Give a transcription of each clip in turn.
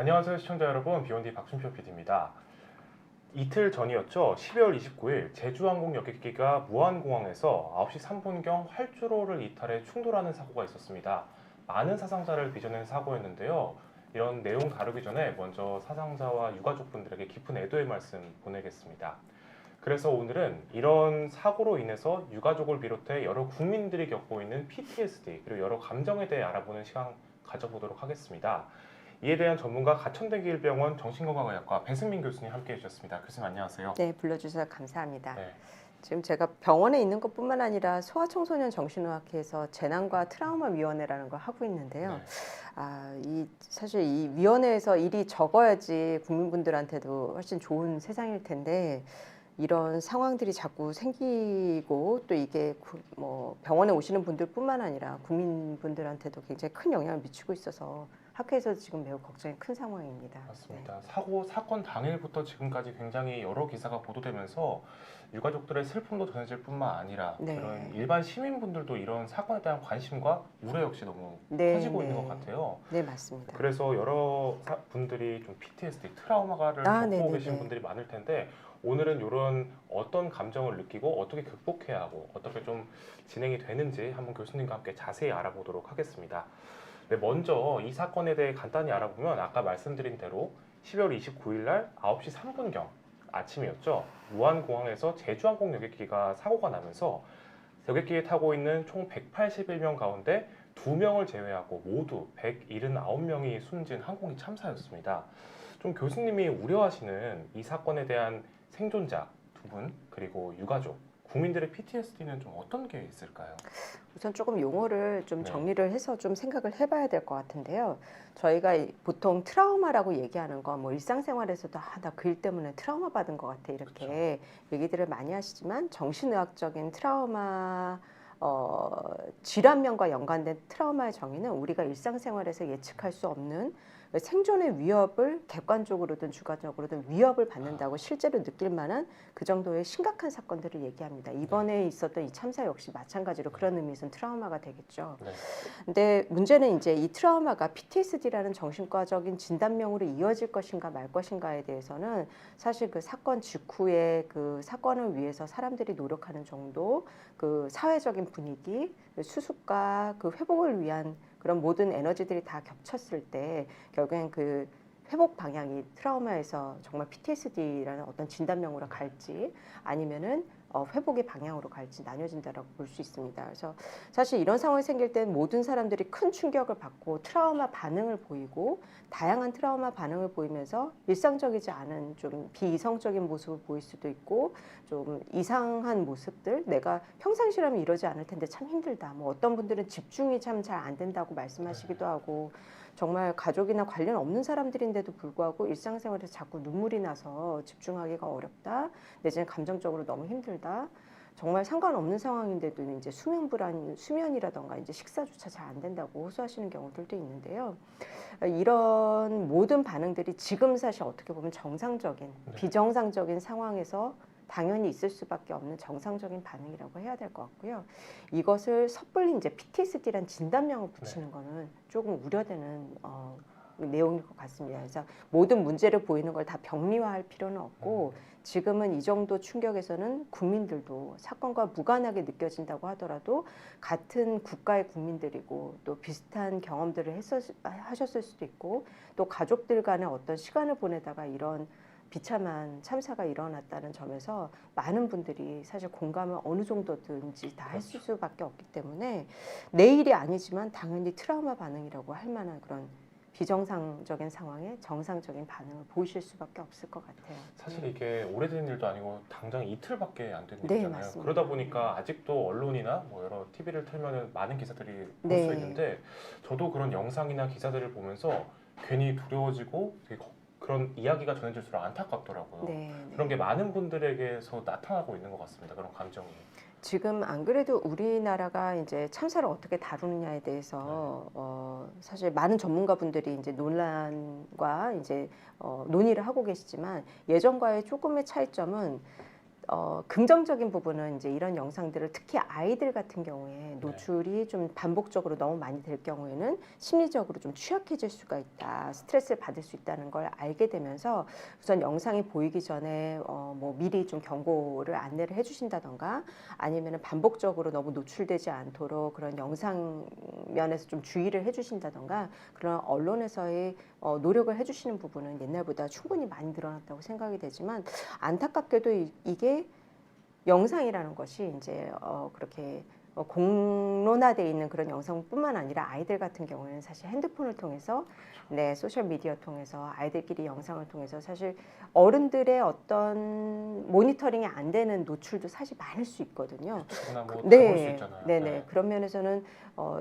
안녕하세요 시청자 여러분, B1D 박준표 PD입니다. 이틀 전이었죠. 12월 29일 제주항공 여객기가 무안공항에서 9시 3분경 활주로를 이탈해 충돌하는 사고가 있었습니다. 많은 사상자를 빚어낸 사고였는데요. 이런 내용 다루기 전에 먼저 사상자와 유가족분들에게 깊은 애도의 말씀 보내겠습니다. 그래서 오늘은 이런 사고로 인해서 유가족을 비롯해 여러 국민들이 겪고 있는 PTSD 그리고 여러 감정에 대해 알아보는 시간 가져보도록 하겠습니다. 이에 대한 전문가 가천대기일병원 정신건강의학과 배승민 교수님 함께해 주셨습니다. 교수님 안녕하세요. 네, 불러주셔서 감사합니다. 네, 지금 제가 병원에 있는 것뿐만 아니라 소아청소년 정신의학회에서 재난과 트라우마 위원회라는 걸 하고 있는데요. 네. 사실 이 위원회에서 일이 적어야지 국민분들한테도 훨씬 좋은 세상일 텐데 이런 상황들이 자꾸 생기고 또 이게 병원에 오시는 분들뿐만 아니라 국민분들한테도 굉장히 큰 영향을 미치고 있어서 학회에서 지금 매우 걱정이 큰 상황입니다. 맞습니다. 사건 당일부터 지금까지 굉장히 여러 기사가 보도되면서 유가족들의 슬픔도 전해질 뿐만 아니라 네. 그런 일반 시민분들도 이런 사건에 대한 관심과 우려 역시 너무 네, 커지고 네. 있는 것 같아요. 네, 맞습니다. 그래서 여러 분들이 좀 PTSD, 트라우마를 겪고 네네네. 계신 분들이 많을 텐데 오늘은 이런 어떤 감정을 느끼고 어떻게 극복해야 하고 어떻게 좀 진행이 되는지 한번 교수님과 함께 자세히 알아보도록 하겠습니다. 네, 먼저 이 사건에 대해 간단히 알아보면 아까 말씀드린 대로 12월 29일 날 9시 3분경 아침이었죠. 무안공항에서 제주항공 여객기가 사고가 나면서 여객기에 타고 있는 총 181명 가운데 2명을 제외하고 모두 179명이 숨진 항공기 참사였습니다. 좀 교수님이 우려하시는 이 사건에 대한 생존자 2분 그리고 유가족, 국민들의 PTSD는 좀 어떤 게 있을까요? 우선 조금 용어를 좀 네. 정리를 해서 좀 생각을 해봐야 될 것 같은데요. 저희가 보통 트라우마라고 얘기하는 건 뭐 일상생활에서도 나 그 일 때문에 트라우마 받은 것 같아 이렇게 얘기들을 많이 하시지만 정신의학적인 트라우마 질환명과 연관된 트라우마의 정의는 우리가 일상생활에서 예측할 수 없는 생존의 위협을 객관적으로든 주관적으로든 위협을 받는다고 실제로 느낄 만한 그 정도의 심각한 사건들을 얘기합니다. 이번에 있었던 이 참사 역시 마찬가지로 그런 의미에서는 트라우마가 되겠죠. 네. 근데 문제는 이제 이 트라우마가 PTSD라는 정신과적인 진단명으로 이어질 것인가 말 것인가에 대해서는 사실 그 사건 직후에 그 사건을 위해서 사람들이 노력하는 정도, 그 사회적인 분위기, 수습과 그 회복을 위한 그런 모든 에너지들이 다 겹쳤을 때 결국엔 그 회복 방향이 트라우마에서 정말 PTSD라는 어떤 진단명으로 갈지 아니면은 회복의 방향으로 갈지 나뉘어진다라고 볼 수 있습니다. 그래서 사실 이런 상황이 생길 땐 모든 사람들이 큰 충격을 받고 트라우마 반응을 보이고 다양한 트라우마 반응을 보이면서 일상적이지 않은 좀 비이성적인 모습을 보일 수도 있고 좀 이상한 모습들 내가 평상시라면 이러지 않을 텐데 참 힘들다. 뭐 어떤 분들은 집중이 참 잘 안 된다고 말씀하시기도 하고 정말 가족이나 관련 없는 사람들인데도 불구하고 일상생활에서 자꾸 눈물이 나서 집중하기가 어렵다. 내지는 감정적으로 너무 힘들다. 정말 상관없는 상황인데도 이제 수면 불안, 수면이라던가 이제 식사조차 잘 안 된다고 호소하시는 경우들도 있는데요. 이런 모든 반응들이 지금 사실 어떻게 보면 정상적인, 비정상적인 상황에서 당연히 있을 수밖에 없는 정상적인 반응이라고 해야 될 것 같고요. 이것을 섣불리 이제 PTSD란 진단명을 붙이는 거는 조금 우려되는 내용일 것 같습니다. 그래서 모든 문제를 보이는 걸 다 병리화할 필요는 없고 지금은 이 정도 충격에서는 국민들도 사건과 무관하게 느껴진다고 하더라도 같은 국가의 국민들이고 또 비슷한 경험들을 하셨을 수도 있고 또 가족들 간의 어떤 시간을 보내다가 이런 비참한 참사가 일어났다는 점에서 많은 분들이 사실 공감을 어느 정도든지 다 했을 수밖에 없기 때문에 내 일이 아니지만 당연히 트라우마 반응이라고 할 만한 그런 비정상적인 상황에 정상적인 반응을 보이실 수밖에 없을 것 같아요. 사실 이게 오래된 일도 아니고 당장 이틀밖에 안 된 네, 일이잖아요. 맞습니다. 그러다 보니까 아직도 언론이나 뭐 여러 TV를 틀면 많은 기사들이 볼 수 네. 있는데 저도 그런 영상이나 기사들을 보면서 괜히 두려워지고 되게 그런 이야기가 전해질수록 안타깝더라고요. 네. 그런 게 많은 분들에게서 나타나고 있는 것 같습니다. 그런 감정이. 지금 안 그래도 우리나라가 이제 참사를 어떻게 다루느냐에 대해서 사실 많은 전문가분들이 이제 논란과 이제 논의를 하고 계시지만 예전과의 조금의 차이점은 긍정적인 부분은 이제 이런 영상들을 특히 아이들 같은 경우에 노출이 좀 반복적으로 너무 많이 될 경우에는 심리적으로 좀 취약해질 수가 있다, 스트레스를 받을 수 있다는 걸 알게 되면서 우선 영상이 보이기 전에 뭐 미리 좀 경고를 안내를 해주신다던가 아니면은 반복적으로 너무 노출되지 않도록 그런 영상 면에서 좀 주의를 해주신다던가 그런 언론에서의 노력을 해주시는 부분은 옛날보다 충분히 많이 늘어났다고 생각이 되지만 안타깝게도 이게 영상이라는 것이 이제 그렇게 공론화되어 있는 그런 영상뿐만 아니라 아이들 같은 경우에는 사실 핸드폰을 통해서 네, 소셜 미디어 통해서 아이들끼리 영상을 통해서 사실 어른들의 어떤 모니터링이 안 되는 노출도 사실 많을 수 있거든요. 그거나 뭐 네, 다볼 수 있잖아요. 네네. 그런 면에서는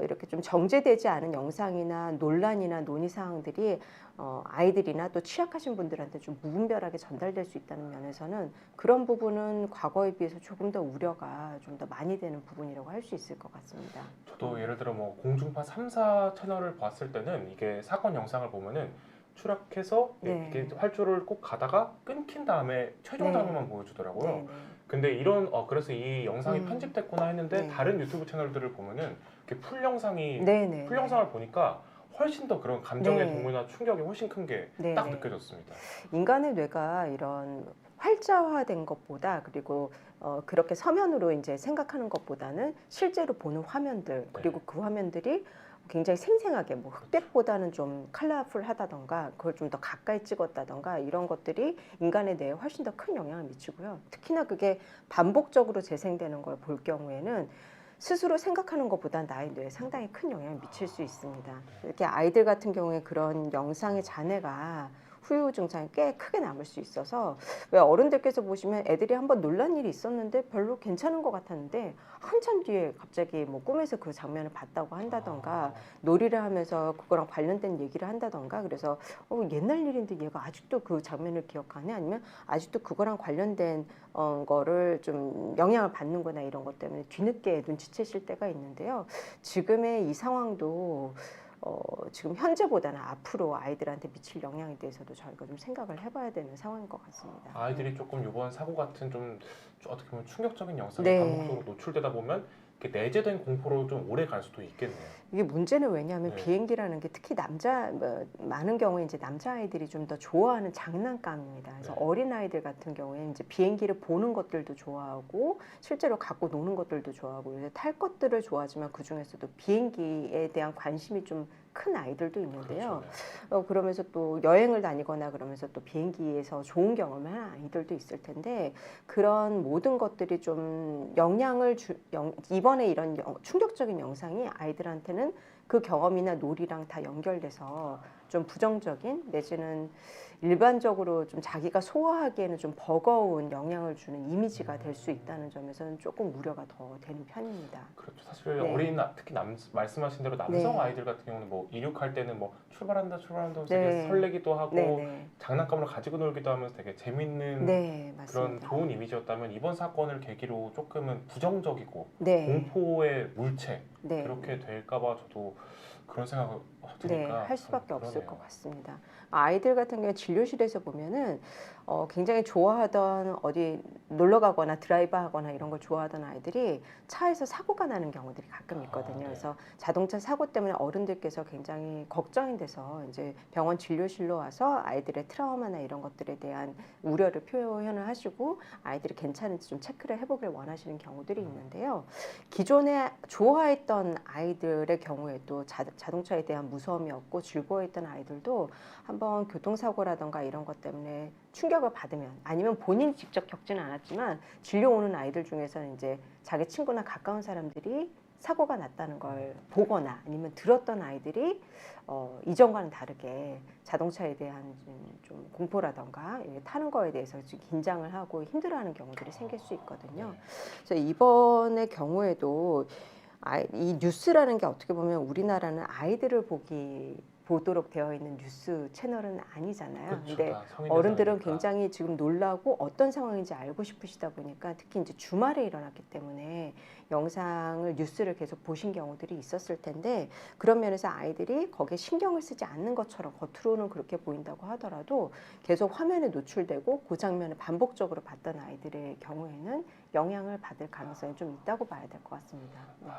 이렇게 좀 정제되지 않은 영상이나 논란이나 논의 사항들이 아이들이나 또 취약하신 분들한테 좀 무분별하게 전달될 수 있다는 면에서는 그런 부분은 과거에 비해서 조금 더 우려가 좀 더 많이 되는 부분이라고 할 수 있을 것 같습니다. 저도 예를 들어 뭐 공중파 3사 채널을 봤을 때는 이게 사건 영상을 보면은 추락해서 네. 이게 활주를 꼭 가다가 끊긴 다음에 최종 네. 장면만 보여주더라고요. 네, 네. 근데 이런 그래서 이 영상이 편집됐구나 했는데 네. 다른 유튜브 채널들을 보면은 이렇게 풀 영상이 네, 네. 풀 영상을 보니까 훨씬 더 그런 감정의 네. 동요나 충격이 훨씬 큰 게 네, 딱 네. 느껴졌습니다. 인간의 뇌가 이런 활자화된 것보다 그리고 그렇게 서면으로 이제 생각하는 것보다는 실제로 보는 화면들 그리고 그 화면들이 굉장히 생생하게 뭐 흑백보다는 좀 컬러풀하다던가 그걸 좀 더 가까이 찍었다던가 이런 것들이 인간의 뇌에 훨씬 더 큰 영향을 미치고요. 특히나 그게 반복적으로 재생되는 걸 볼 경우에는 스스로 생각하는 것보다 나의 뇌에 상당히 큰 영향을 미칠 수 있습니다. 이렇게 아이들 같은 경우에 그런 영상의 잔해가 후유 증상이 꽤 크게 남을 수 있어서 왜 어른들께서 보시면 애들이 한번 놀란 일이 있었는데 별로 괜찮은 것 같았는데 한참 뒤에 갑자기 뭐 꿈에서 그 장면을 봤다고 한다던가 놀이를 하면서 그거랑 관련된 얘기를 한다던가 그래서 옛날 일인데 얘가 아직도 그 장면을 기억하네 아니면 아직도 그거랑 관련된 거를 좀 영향을 받는거나 이런 것 때문에 뒤늦게 눈치채실 때가 있는데요. 지금의 이 상황도 지금 현재보다는 앞으로 아이들한테 미칠 영향에 대해서도 저희가 좀 생각을 해봐야 되는 상황인 것 같습니다. 아이들이 조금 이번 사고 같은 좀 어떻게 보면 충격적인 영상이 네. 반복적으로 노출되다 보면 이렇게 내재된 공포로 좀 오래 갈 수도 있겠네요. 이게 문제는 왜냐하면 네. 비행기라는 게 특히 많은 경우에 이제 남자아이들이 좀 더 좋아하는 장난감입니다. 그래서 네. 어린아이들 같은 경우에 이제 비행기를 보는 것들도 좋아하고 실제로 갖고 노는 것들도 좋아하고 그래서 탈 것들을 좋아하지만 그 중에서도 비행기에 대한 관심이 좀 큰 아이들도 있는데요. 그렇죠. 그러면서 또 여행을 다니거나 그러면서 또 비행기에서 좋은 경험을 하는 아이들도 있을 텐데 그런 모든 것들이 좀 영향을 이번에 이런 충격적인 영상이 아이들한테는 그 경험이나 놀이랑 다 연결돼서 좀 부정적인 내지는 일반적으로 좀 자기가 소화하기에는 좀 버거운 영향을 주는 이미지가 될 수 있다는 점에서는 조금 우려가 더 되는 편입니다. 그렇죠. 사실 네. 어린 특히 말씀하신 대로 남성 네. 아이들 같은 경우는 뭐 이륙할 때는 뭐 출발한다 하면서 네. 되게 설레기도 하고 네. 장난감을 가지고 놀기도 하면서 되게 재밌는 네, 그런 맞습니다. 좋은 이미지였다면 이번 사건을 계기로 조금은 부정적이고 네. 공포의 물체 네. 그렇게 될까봐 저도 그런 생각을 네, 드니까 할 수밖에 없을 그러네요. 것 같습니다. 아이들 같은 경우 진료실에서 보면은 굉장히 좋아하던 어디 놀러 가거나 드라이브 하거나 이런 걸 좋아하던 아이들이 차에서 사고가 나는 경우들이 가끔 있거든요. 네. 그래서 자동차 사고 때문에 어른들께서 굉장히 걱정이 돼서 이제 병원 진료실로 와서 아이들의 트라우마나 이런 것들에 대한 우려를 표현을 하시고 아이들이 괜찮은지 좀 체크를 해보길 원하시는 경우들이 있는데요. 기존에 좋아했던 아이들의 경우에도 자동차에 대한 무서움이 없고 즐거워했던 아이들도 한번 교통사고라던가 이런 것 때문에 충격을 받으면 아니면 본인이 직접 겪지는 않았지만 진료 오는 아이들 중에서는 이제 자기 친구나 가까운 사람들이 사고가 났다는 걸 보거나 아니면 들었던 아이들이 이전과는 다르게 자동차에 대한 좀 공포라던가 타는 거에 대해서 좀 긴장을 하고 힘들어하는 경우들이 생길 수 있거든요. 그래서 이번의 경우에도 이 뉴스라는 게 어떻게 보면 우리나라는 아이들을 보도록 되어 있는 뉴스 채널은 아니잖아요. 그쵸, 근데 다 성인 어른들은 대상이니까. 굉장히 지금 놀라고 어떤 상황인지 알고 싶으시다 보니까 특히 이제 주말에 일어났기 때문에 영상을 뉴스를 계속 보신 경우들이 있었을 텐데 그런 면에서 아이들이 거기에 신경을 쓰지 않는 것처럼 겉으로는 그렇게 보인다고 하더라도 계속 화면에 노출되고 그 장면을 반복적으로 봤던 아이들의 경우에는 영향을 받을 가능성이 좀 있다고 봐야 될 것 같습니다. 네.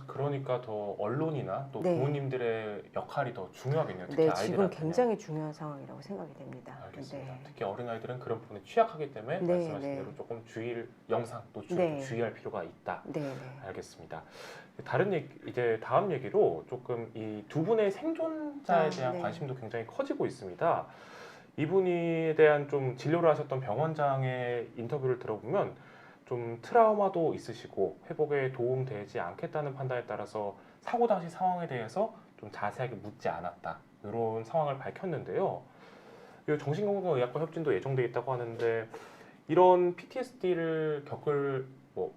그러니까 더 언론이나 또 네. 부모님들의 역할이 더 중요하겠네요. 특히 네, 지금 아이들한테는. 굉장히 중요한 상황이라고 생각이 됩니다. 알겠습니다. 네. 특히 어린아이들은 그런 부분에 취약하기 때문에 네, 말씀하신 네. 대로 조금 영상 노출에 네. 좀 주의할 필요가 있다. 네, 네. 알겠습니다. 이제 다음 얘기로 조금 이 두 분의 생존자에 대한 네. 관심도 굉장히 커지고 있습니다. 이분에 대한 좀 진료를 하셨던 병원장의 인터뷰를 들어보면 좀 트라우마도 있으시고 회복에 도움되지 않겠다는 판단에 따라서 사고 당시 상황에 대해서 좀 자세하게 묻지 않았다. 이런 상황을 밝혔는데요. 정신건강의학과 협진도 예정돼 있다고 하는데 이런 PTSD를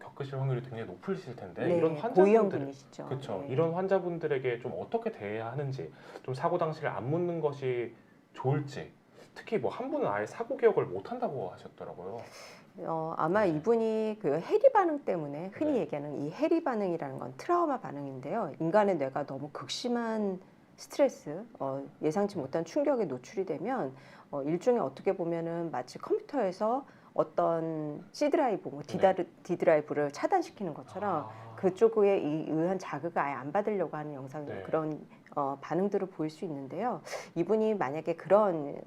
겪으실 확률이 굉장히 높으실 텐데 네, 이런 환자분들 고위험군이시죠. 그렇죠. 네. 이런 환자분들에게 좀 어떻게 대해야 하는지 좀 사고 당시를 안 묻는 것이 좋을지 특히 뭐 한 분은 아예 사고 기억을 못 한다고 하셨더라고요. 아마 네. 이분이 그 해리 반응 때문에 흔히 네. 얘기하는 이 해리 반응이라는 건 트라우마 반응인데요. 인간의 뇌가 너무 극심한 스트레스, 예상치 못한 충격에 노출이 되면 일종의 어떻게 보면은 마치 컴퓨터에서 어떤 C 드라이브, 뭐 D 드라이브를 차단시키는 것처럼 그쪽에 의한 자극을 아예 안 받으려고 하는 영상 네. 그런 반응들을 보일 수 있는데요. 이분이 만약에 그런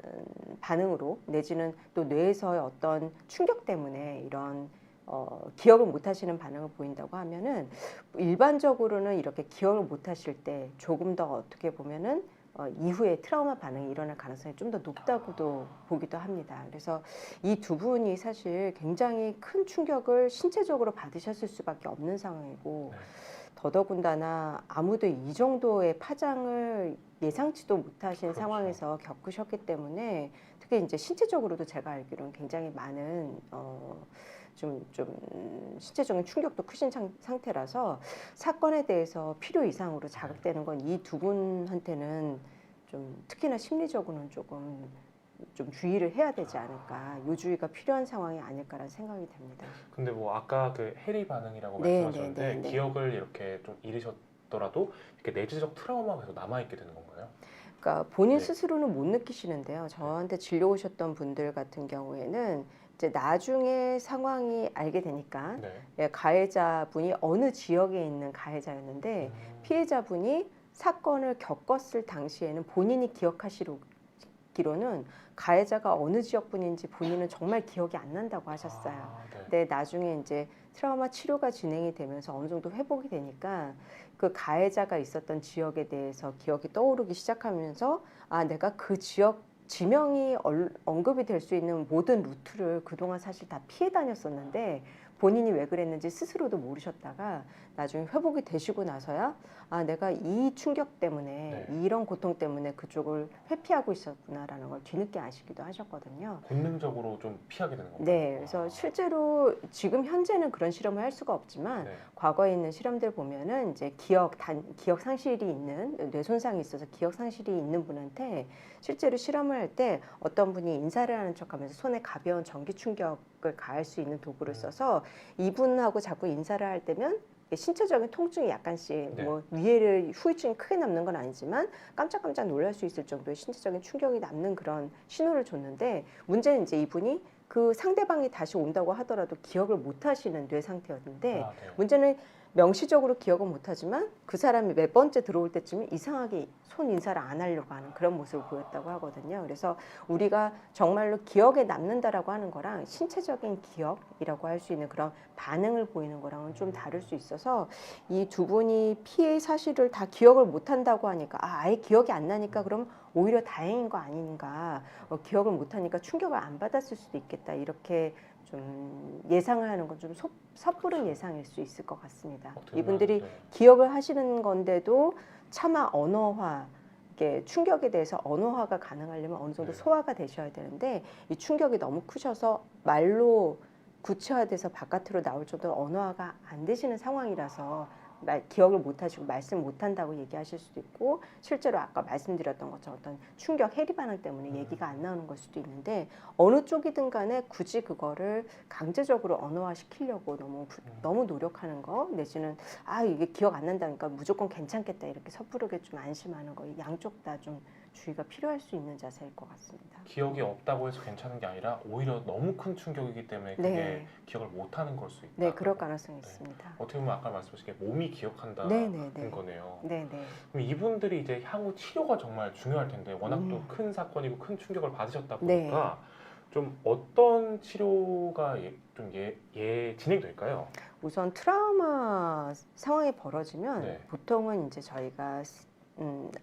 반응으로 내지는 또 뇌에서의 어떤 충격 때문에 이런 기억을 못 하시는 반응을 보인다고 하면은 일반적으로는 이렇게 기억을 못 하실 때 조금 더 어떻게 보면은 이후에 트라우마 반응이 일어날 가능성이 좀 더 높다고도 보기도 합니다. 그래서 이 두 분이 사실 굉장히 큰 충격을 신체적으로 받으셨을 수밖에 없는 상황이고 네. 더더군다나 아무도 이 정도의 파장을 예상치도 못하신 그렇죠. 상황에서 겪으셨기 때문에 특히 이제 신체적으로도 제가 알기로는 굉장히 많은 좀 신체적인 충격도 크신 상태라서 사건에 대해서 필요 이상으로 자극되는 건 이 두 분한테는 좀 특히나 심리적으로는 조금 좀 주의를 해야 되지 않을까, 요주의가 필요한 상황이 아닐까라는 생각이 듭니다. 근데 뭐 아까 그 해리 반응이라고 네, 말씀하셨는데 네, 네, 네. 기억을 이렇게 좀 잃으셨더라도 이렇게 내재적 트라우마가 계속 남아 있게 되는 건가요? 그러니까 본인 네. 스스로는 못 느끼시는데요. 저한테 진료 오셨던 분들 같은 경우에는 이제 나중에 상황이 알게 되니까 네. 가해자분이 어느 지역에 있는 가해자였는데 피해자분이 사건을 겪었을 당시에는 본인이 기억하시기로는 가해자가 어느 지역 분인지 본인은 정말 기억이 안 난다고 하셨어요. 네. 근데 나중에 이제 트라우마 치료가 진행이 되면서 어느 정도 회복이 되니까 그 가해자가 있었던 지역에 대해서 기억이 떠오르기 시작하면서 내가 그 지역 지명이 언급이 될 수 있는 모든 루트를 그동안 사실 다 피해 다녔었는데 본인이 왜 그랬는지 스스로도 모르셨다가 나중에 회복이 되시고 나서야 내가 이 충격 때문에 이런 고통 때문에 그쪽을 회피하고 있었구나라는 걸 뒤늦게 아시기도 하셨거든요. 본능적으로 좀 피하게 되는 건가요? 네, 그래서 실제로 지금 현재는 그런 실험을 할 수가 없지만 과거에 있는 실험들 보면은 이제 기억 상실이 있는 뇌 손상이 있어서 기억 상실이 있는 분한테 실제로 실험을 할 때 어떤 분이 인사를 하는 척하면서 손에 가벼운 전기 충격을 가할 수 있는 도구를 써서 이분하고 자꾸 인사를 할 때면 신체적인 통증이 약간씩 뭐 위에를 후유증이 크게 남는 건 아니지만 깜짝깜짝 놀랄 수 있을 정도의 신체적인 충격이 남는 그런 신호를 줬는데 문제는 이제 이분이 그 상대방이 다시 온다고 하더라도 기억을 못 하시는 뇌 상태였는데 문제는 명시적으로 기억은 못하지만 그 사람이 몇 번째 들어올 때쯤에 이상하게 손 인사를 안 하려고 하는 그런 모습을 보였다고 하거든요. 그래서 우리가 정말로 기억에 남는다라고 하는 거랑 신체적인 기억이라고 할 수 있는 그런 반응을 보이는 거랑은 좀 다를 수 있어서 이 두 분이 피해 사실을 다 기억을 못한다고 하니까 아예 기억이 안 나니까 그럼 오히려 다행인 거 아닌가, 기억을 못하니까 충격을 안 받았을 수도 있겠다, 이렇게 좀 예상을 하는 건 좀 섣부른 예상일 수 있을 것 같습니다. 이분들이 기억을 하시는 건데도 차마 언어화, 이게 충격에 대해서 언어화가 가능하려면 어느 정도 소화가 되셔야 되는데 이 충격이 너무 크셔서 말로 구체화돼서 바깥으로 나올 정도로 언어화가 안 되시는 상황이라서 기억을 못하시고 말씀 못한다고 얘기하실 수도 있고 실제로 아까 말씀드렸던 것처럼 어떤 충격 해리 반응 때문에 얘기가 안 나오는 걸 수도 있는데 어느 쪽이든 간에 굳이 그거를 강제적으로 언어화시키려고 너무 노력하는 거 내지는 이게 기억 안 난다니까 무조건 괜찮겠다 이렇게 섣부르게 좀 안심하는 거 양쪽 다 좀 주의가 필요할 수 있는 자세일 것 같습니다. 기억이 없다고 해서 괜찮은 게 아니라 오히려 너무 큰 충격이기 때문에 그게 네. 기억을 못하는 걸 수 있다. 네, 그럴 가능성이 있습니다. 어떻게 보면 아까 말씀하신 게 몸이 기억한다는 네. 거네요. 네. 그럼 이분들이 이제 향후 치료가 정말 중요할 텐데 워낙 또 큰 사건이고 큰 충격을 받으셨다 보니까 좀 어떤 치료가 진행될까요? 우선 트라우마 상황이 벌어지면 네. 보통은 이제 저희가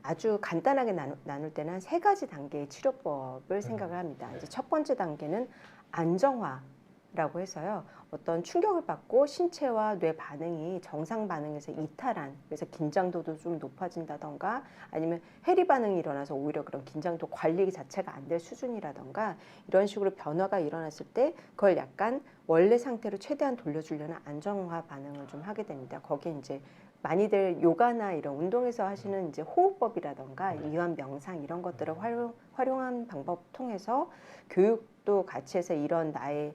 아주 간단하게 나눌 때는 한 3가지 단계의 치료법을 생각을 합니다. 네. 이제 첫 번째 단계는 안정화라고 해서요. 어떤 충격을 받고 신체와 뇌 반응이 정상 반응에서 이탈한, 그래서 긴장도도 좀 높아진다던가 아니면 해리 반응이 일어나서 오히려 그런 긴장도 관리 자체가 안 될 수준이라던가 이런 식으로 변화가 일어났을 때 그걸 약간 원래 상태로 최대한 돌려주려는 안정화 반응을 좀 하게 됩니다. 거기에 이제 많이들 요가나 이런 운동에서 하시는 이제 호흡법이라던가 이완 명상 이런 것들을 활용한 방법 통해서 교육도 같이 해서 이런 나의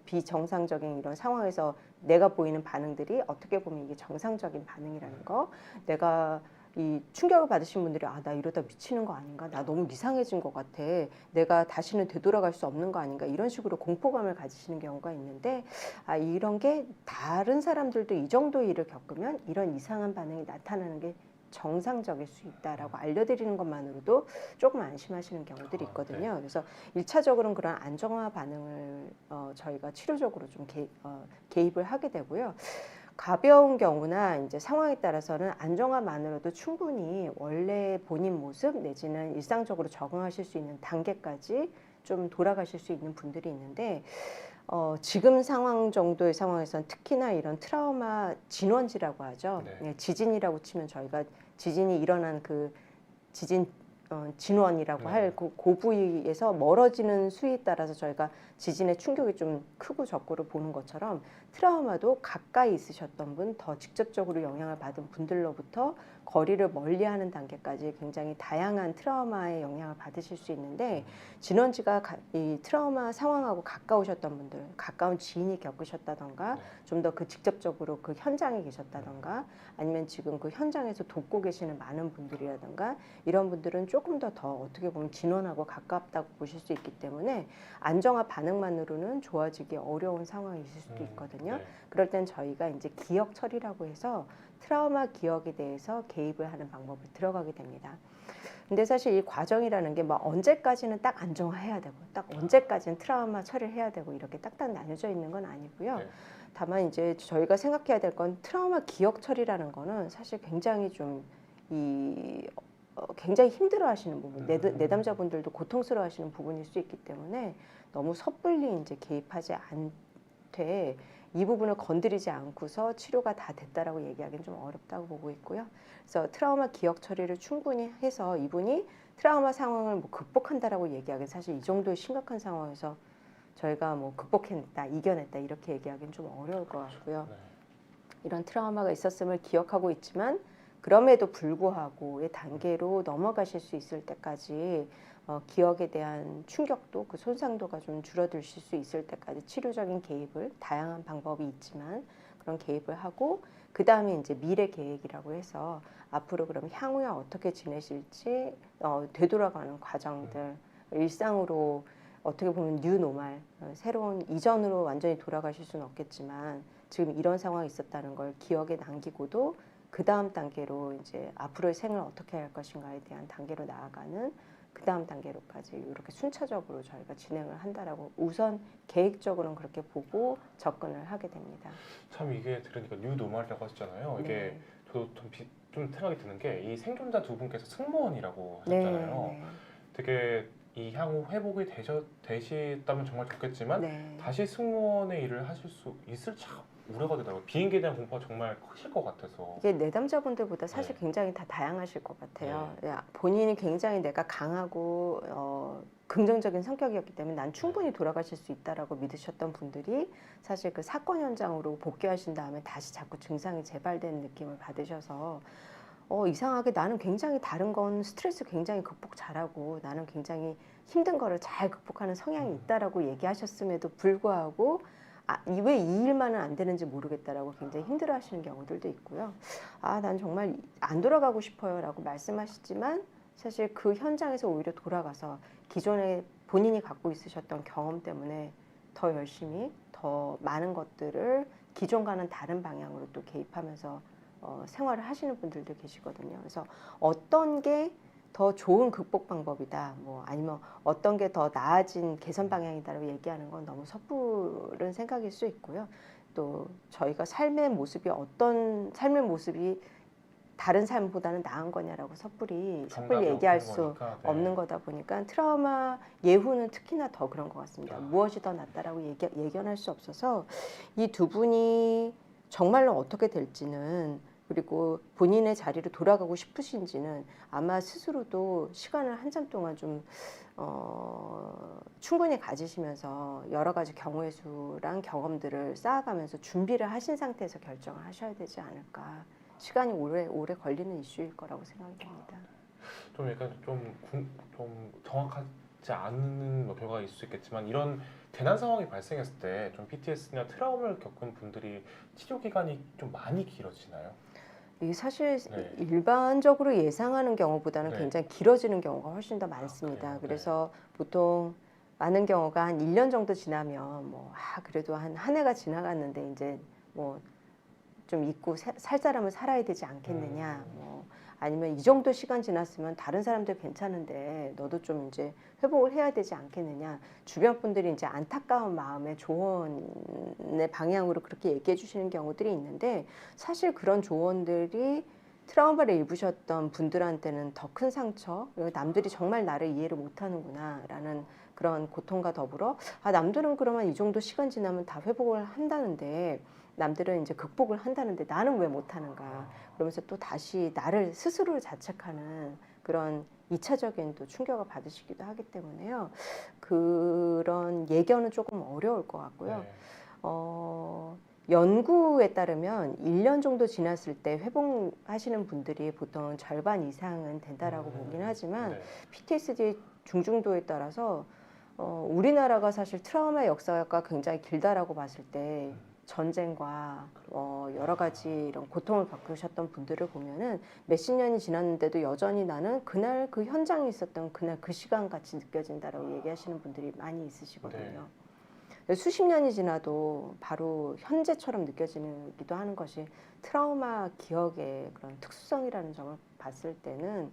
비정상적인 이런 상황에서 내가 보이는 반응들이 어떻게 보면 이게 정상적인 반응이라는 거, 내가 이 충격을 받으신 분들이 나 이러다 미치는 거 아닌가, 나 너무 이상해진 것 같아, 내가 다시는 되돌아갈 수 없는 거 아닌가 이런 식으로 공포감을 가지시는 경우가 있는데 이런 게 다른 사람들도 이 정도 일을 겪으면 이런 이상한 반응이 나타나는 게 정상적일 수 있다라고 알려드리는 것만으로도 조금 안심하시는 경우들이 있거든요. 그래서 1차적으로는 그런 안정화 반응을 저희가 치료적으로 좀 개입을 하게 되고요. 가벼운 경우나 이제 상황에 따라서는 안정화만으로도 충분히 원래 본인 모습 내지는 일상적으로 적응하실 수 있는 단계까지 좀 돌아가실 수 있는 분들이 있는데 지금 상황 정도의 상황에서는 특히나 이런 트라우마 진원지라고 하죠. 지진이라고 치면 저희가 지진이 일어난 그 지진 진원이라고 할 그 부위에서 멀어지는 수위에 따라서 저희가 지진의 충격이 좀 크고 적고를 보는 것처럼 트라우마도 가까이 있으셨던 분, 더 직접적으로 영향을 받은 분들로부터 거리를 멀리하는 단계까지 굉장히 다양한 트라우마의 영향을 받으실 수 있는데 진원지가 이 트라우마 상황하고 가까우셨던 분들, 가까운 지인이 겪으셨다던가 좀 더 그 직접적으로 그 현장에 계셨다던가 아니면 지금 그 현장에서 돕고 계시는 많은 분들이라던가 이런 분들은 조금 더 어떻게 보면 진원하고 가깝다고 보실 수 있기 때문에 안정화 반응만으로는 좋아지기 어려운 상황이 있을 수도 있거든요. 그럴 땐 저희가 이제 기억 처리라고 해서 트라우마 기억에 대해서 개입을 하는 방법을 들어가게 됩니다. 근데 사실 이 과정이라는 게 막 언제까지는 딱 안정화해야 되고 딱 언제까지는 트라우마 처리를 해야 되고 이렇게 딱딱 나뉘어져 있는 건 아니고요. 다만 이제 저희가 생각해야 될 건 트라우마 기억 처리라는 거는 사실 굉장히 좀 굉장히 힘들어하시는 부분, 내담자분들도 고통스러워하시는 부분일 수 있기 때문에 너무 섣불리 이제 개입하지 않되 이 부분을 건드리지 않고서 치료가 다 됐다라고 얘기하기는 좀 어렵다고 보고 있고요. 그래서 트라우마 기억 처리를 충분히 해서 이분이 트라우마 상황을 뭐 극복한다라고 얘기하기는 사실 이 정도의 심각한 상황에서 저희가 뭐 극복해냈다, 이겨냈다 이렇게 얘기하기는 좀 어려울 것 같고요. 이런 트라우마가 있었음을 기억하고 있지만 그럼에도 불구하고의 단계로 넘어가실 수 있을 때까지 기억에 대한 충격도 그 손상도가 좀 줄어드실 수 있을 때까지 치료적인 개입을 다양한 방법이 있지만 그런 개입을 하고 그 다음에 이제 미래 계획이라고 해서 앞으로 그럼 향후에 어떻게 지내실지 되돌아가는 과정들 일상으로 어떻게 보면 뉴노멀 새로운 이전으로 완전히 돌아가실 수는 없겠지만 지금 이런 상황이 있었다는 걸 기억에 남기고도 그 다음 단계로 이제 앞으로의 생을 어떻게 할 것인가에 대한 단계로 나아가는 그 다음 단계로까지 이렇게 순차적으로 저희가 진행을 한다라고 우선 계획적으로는 그렇게 보고 접근을 하게 됩니다. 참 이게 들으니까 뉴노멀이라고 하셨잖아요. 이게 저도 좀 생각이 드는 게 이 생존자 두 분께서 승무원이라고 하셨잖아요. 되게 이 향후 회복이 되셨다면 정말 좋겠지만 다시 승무원의 일을 하실 수 우려가 되더라고요. 비행기에 대한 공포가 정말 크실 것 같아서. 이게 내담자분들보다 사실 네. 굉장히 다 다양하실 것 같아요. 야, 본인이 굉장히 내가 강하고 긍정적인 성격이었기 때문에 난 충분히 돌아가실 수 있다라고 믿으셨던 분들이 사실 그 사건 현장으로 복귀하신 다음에 다시 자꾸 증상이 재발되는 느낌을 받으셔서 이상하게 나는 굉장히 다른 건 스트레스 굉장히 극복 잘하고 나는 굉장히 힘든 거를 잘 극복하는 성향이 있다라고 얘기하셨음에도 불구하고 왜 이 일만은 안 되는지 모르겠다라고 굉장히 힘들어 하시는 경우들도 있고요. 난 정말 안 돌아가고 싶어요 라고 말씀하시지만 사실 그 현장에서 오히려 돌아가서 기존에 본인이 갖고 있으셨던 경험 때문에 더 열심히 더 많은 것들을 기존과는 다른 방향으로 또 개입하면서 생활을 하시는 분들도 계시거든요. 그래서 어떤 게 더 좋은 극복 방법이다, 뭐 아니면 어떤 게 더 나아진 개선 방향이다라고 얘기하는 건 너무 섣부른 생각일 수 있고요. 또 저희가 삶의 모습이 어떤 삶의 모습이 다른 삶보다는 나은 거냐라고 섣불리 정답이 얘기할 없는 수 거니까. 네. 없는 거다 보니까 트라우마 예후는 특히나 더 그런 것 같습니다. 아. 무엇이 더 낫다라고 예견할 수 없어서 이 두 분이 정말로 어떻게 될지는 그리고 본인의 자리로 돌아가고 싶으신지는 아마 스스로도 시간을 한참 동안 좀 충분히 가지시면서 여러 가지 경우의 수랑 경험들을 쌓아가면서 준비를 하신 상태에서 결정을 하셔야 되지 않을까. 시간이 오래 걸리는 이슈일 거라고 생각이 됩니다. 좀 약간 좀 정확하지 않은 뭐 결과가 있을 수 있겠지만 이런 재난 상황이 발생했을 때 좀 PTSD나 트라우마를 겪은 분들이 치료 기간이 좀 많이 길어지나요? 이게 사실 네. 일반적으로 예상하는 경우보다는 네. 굉장히 길어지는 경우가 훨씬 더 많습니다. 그래요? 그래서 보통 많은 경우가 한 1년 정도 지나면 그래도 한 해가 지나갔는데 이제 뭐 좀 잊고 살 사람은 살아야 되지 않겠느냐. 뭐 아니면 이 정도 시간 지났으면 다른 사람들 괜찮은데 너도 좀 이제 회복을 해야 되지 않겠느냐. 주변 분들이 이제 안타까운 마음에 조언의 방향으로 그렇게 얘기해 주시는 경우들이 있는데 사실 그런 조언들이 트라우마를 입으셨던 분들한테는 더 큰 상처, 그리고 남들이 정말 나를 이해를 못하는구나라는 그런 고통과 더불어 남들은 그러면 이 정도 시간 지나면 다 회복을 한다는데 남들은 이제 극복을 한다는데 나는 왜 못하는가 그러면서 또 다시 나를 스스로를 자책하는 그런 2차적인 또 충격을 받으시기도 하기 때문에요. 그런 예견은 조금 어려울 것 같고요. 네. 연구에 따르면 1년 정도 지났을 때 회복하시는 분들이 보통 절반 이상은 된다라고 보긴 하지만 네. PTSD 중증도에 따라서 우리나라가 사실 트라우마 역사가 굉장히 길다라고 봤을 때 전쟁과 여러 가지 이런 고통을 겪으셨던 분들을 보면은 몇십 년이 지났는데도 여전히 나는 그날 그 현장에 있었던 그날 그 시간 같이 느껴진다라고 얘기하시는 분들이 많이 있으시거든요. 수십 년이 지나도 바로 현재처럼 느껴지기도 하는 것이 트라우마 기억의 그런 특수성이라는 점을 봤을 때는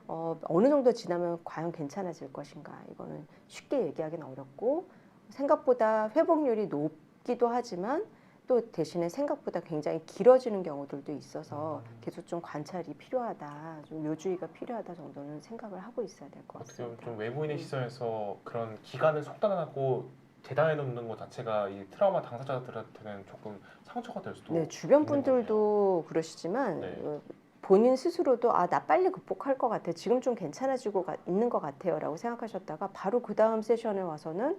어느 정도 지나면 과연 괜찮아질 것인가 이거는 쉽게 얘기하기는 어렵고 생각보다 회복률이 높기도 하지만 또 대신에 생각보다 굉장히 길어지는 경우들도 있어서 계속 좀 관찰이 필요하다, 좀 요주의가 필요하다 정도는 생각을 하고 있어야 될 것 어떻게 보면 같습니다. 좀 외부인의 시선에서 그런 기간을 속단하고 재단해 놓는 것 자체가 이 트라우마 당사자들한테는 조금 상처가 될 수도 네, 주변 있는 분들도 그러시지만 네. 본인 스스로도 나 빨리 극복할 것 같아. 지금 좀 괜찮아지고 있는 것 같아요. 라고 생각하셨다가 바로 그 다음 세션에 와서는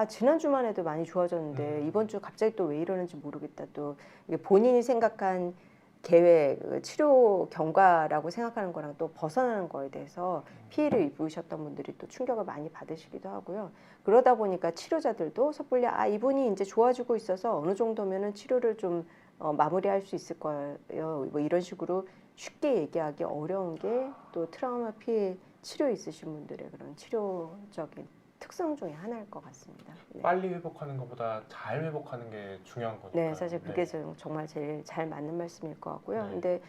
지난주만 해도 많이 좋아졌는데 이번 주 갑자기 또 왜 이러는지 모르겠다. 또 이게 본인이 생각한 계획, 치료 경과라고 생각하는 거랑 또 벗어나는 거에 대해서 피해를 입으셨던 분들이 또 충격을 많이 받으시기도 하고요. 그러다 보니까 치료자들도 섣불리 이분이 이제 좋아지고 있어서 어느 정도면은 치료를 좀 마무리할 수 있을 거예요. 뭐 이런 식으로 쉽게 얘기하기 어려운 게 또 트라우마 피해 치료 있으신 분들의 그런 치료적인 특성 중에 하나일 것 같습니다. 네. 빨리 회복하는 것보다 잘 회복하는 게 중요한 거니까. 네, 사실 그게 정말 제일 잘 맞는 말씀일 것 같고요. 네. 근데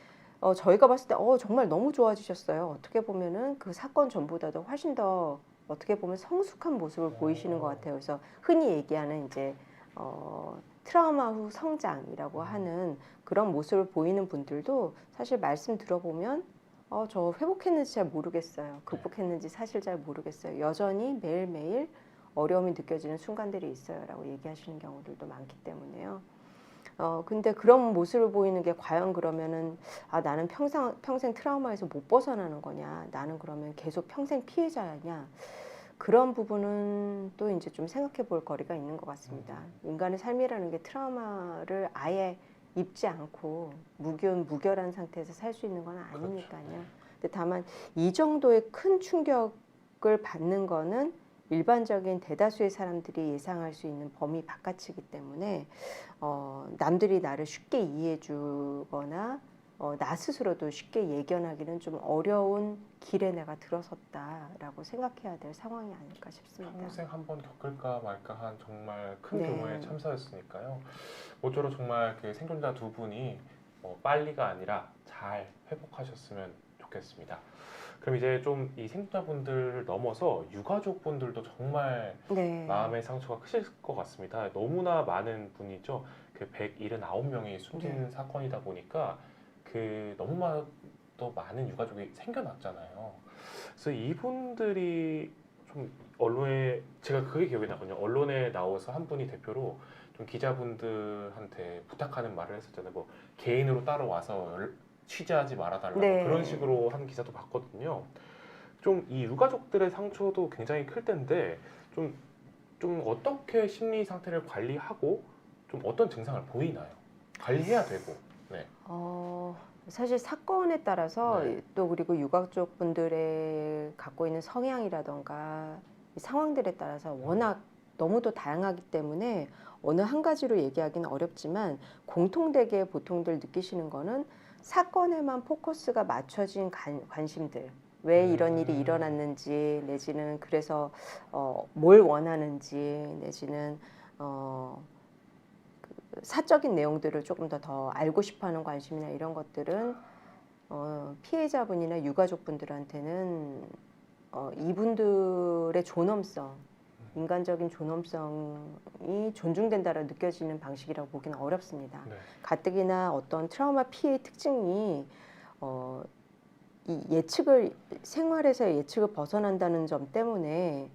저희가 봤을 때 정말 너무 좋아지셨어요. 어떻게 보면은 그 사건 전보다도 훨씬 더 어떻게 보면 성숙한 모습을 보이시는 것 같아요. 그래서 흔히 얘기하는 이제 트라우마 후 성장이라고 하는 그런 모습을 보이는 분들도 사실 말씀 들어보면 저 회복했는지 잘 모르겠어요. 극복했는지 사실 잘 모르겠어요. 여전히 매일매일 어려움이 느껴지는 순간들이 있어요. 라고 얘기하시는 경우들도 많기 때문에요. 근데 그런 모습을 보이는 게 과연 그러면은 나는 평생 트라우마에서 못 벗어나는 거냐? 나는 그러면 계속 평생 피해자냐? 그런 부분은 또 이제 좀 생각해 볼 거리가 있는 것 같습니다. 인간의 삶이라는 게 트라우마를 아예 입지 않고 무결한 상태에서 살 수 있는 건 아니니까요. 그렇죠. 근데 다만 이 정도의 큰 충격을 받는 거는 일반적인 대다수의 사람들이 예상할 수 있는 범위 바깥이기 때문에 남들이 나를 쉽게 이해해 주거나 나 스스로도 쉽게 예견하기는 좀 어려운 길에 내가 들어섰다라고 생각해야 될 상황이 아닐까 싶습니다. 평생 한번 겪을까 말까 한 정말 큰 네. 규모의 참사였으니까요. 모쪼록 정말 그 생존자 두 분이 빨리가 아니라 잘 회복하셨으면 좋겠습니다. 그럼 이제 좀 이 생존자분들을 넘어서 유가족분들도 정말 네. 마음의 상처가 크실 것 같습니다. 너무나 많은 분이죠. 그 179명이 숨진 네. 사건이다 보니까 그 너무나도 많은 유가족이 생겨났잖아요. 그래서 이분들이 좀 언론에 제가 그게 기억이 나거든요. 언론에 나와서 한 분이 대표로 좀 기자분들한테 부탁하는 말을 했었잖아요. 뭐 개인으로 따로 와서 취재하지 말아달라고 네. 그런 식으로 하는 기사도 봤거든요. 좀 이 유가족들의 상처도 굉장히 클 텐데 좀 어떻게 심리 상태를 관리하고 좀 어떤 증상을 보이나요? 관리해야 되고. 네. 사실 사건에 따라서 네. 또 그리고 유가족 분들의 갖고 있는 성향이라던가 이 상황들에 따라서 워낙 너무도 다양하기 때문에 어느 한 가지로 얘기하기는 어렵지만 공통되게 보통들 느끼시는 거는 사건에만 포커스가 맞춰진 관심들. 왜 이런 일이 일어났는지 내지는 그래서 뭘 원하는지 내지는 사적인 내용들을 조금 더 알고 싶어하는 관심이나 이런 것들은 피해자분이나 유가족분들한테는 이분들의 존엄성, 인간적인 존엄성이 존중된다고 느껴지는 방식이라고 보기는 어렵습니다. 네. 가뜩이나 어떤 트라우마 피해의 특징이 이 생활에서의 예측을 벗어난다는 점 때문에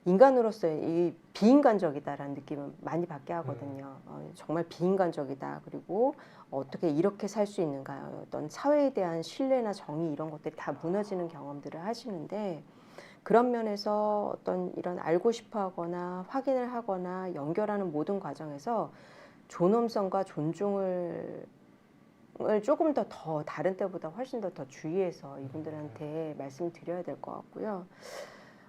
인간으로서의 이 비인간적이다라는 느낌을 많이 받게 하거든요. 정말 비인간적이다. 그리고 어떻게 이렇게 살 수 있는가. 어떤 사회에 대한 신뢰나 정의 이런 것들이 다 무너지는 경험들을 하시는데 그런 면에서 어떤 이런 알고 싶어 하거나 확인을 하거나 연결하는 모든 과정에서 존엄성과 존중을 조금 더 다른 때보다 훨씬 더 주의해서 이분들한테 말씀드려야 될 것 같고요.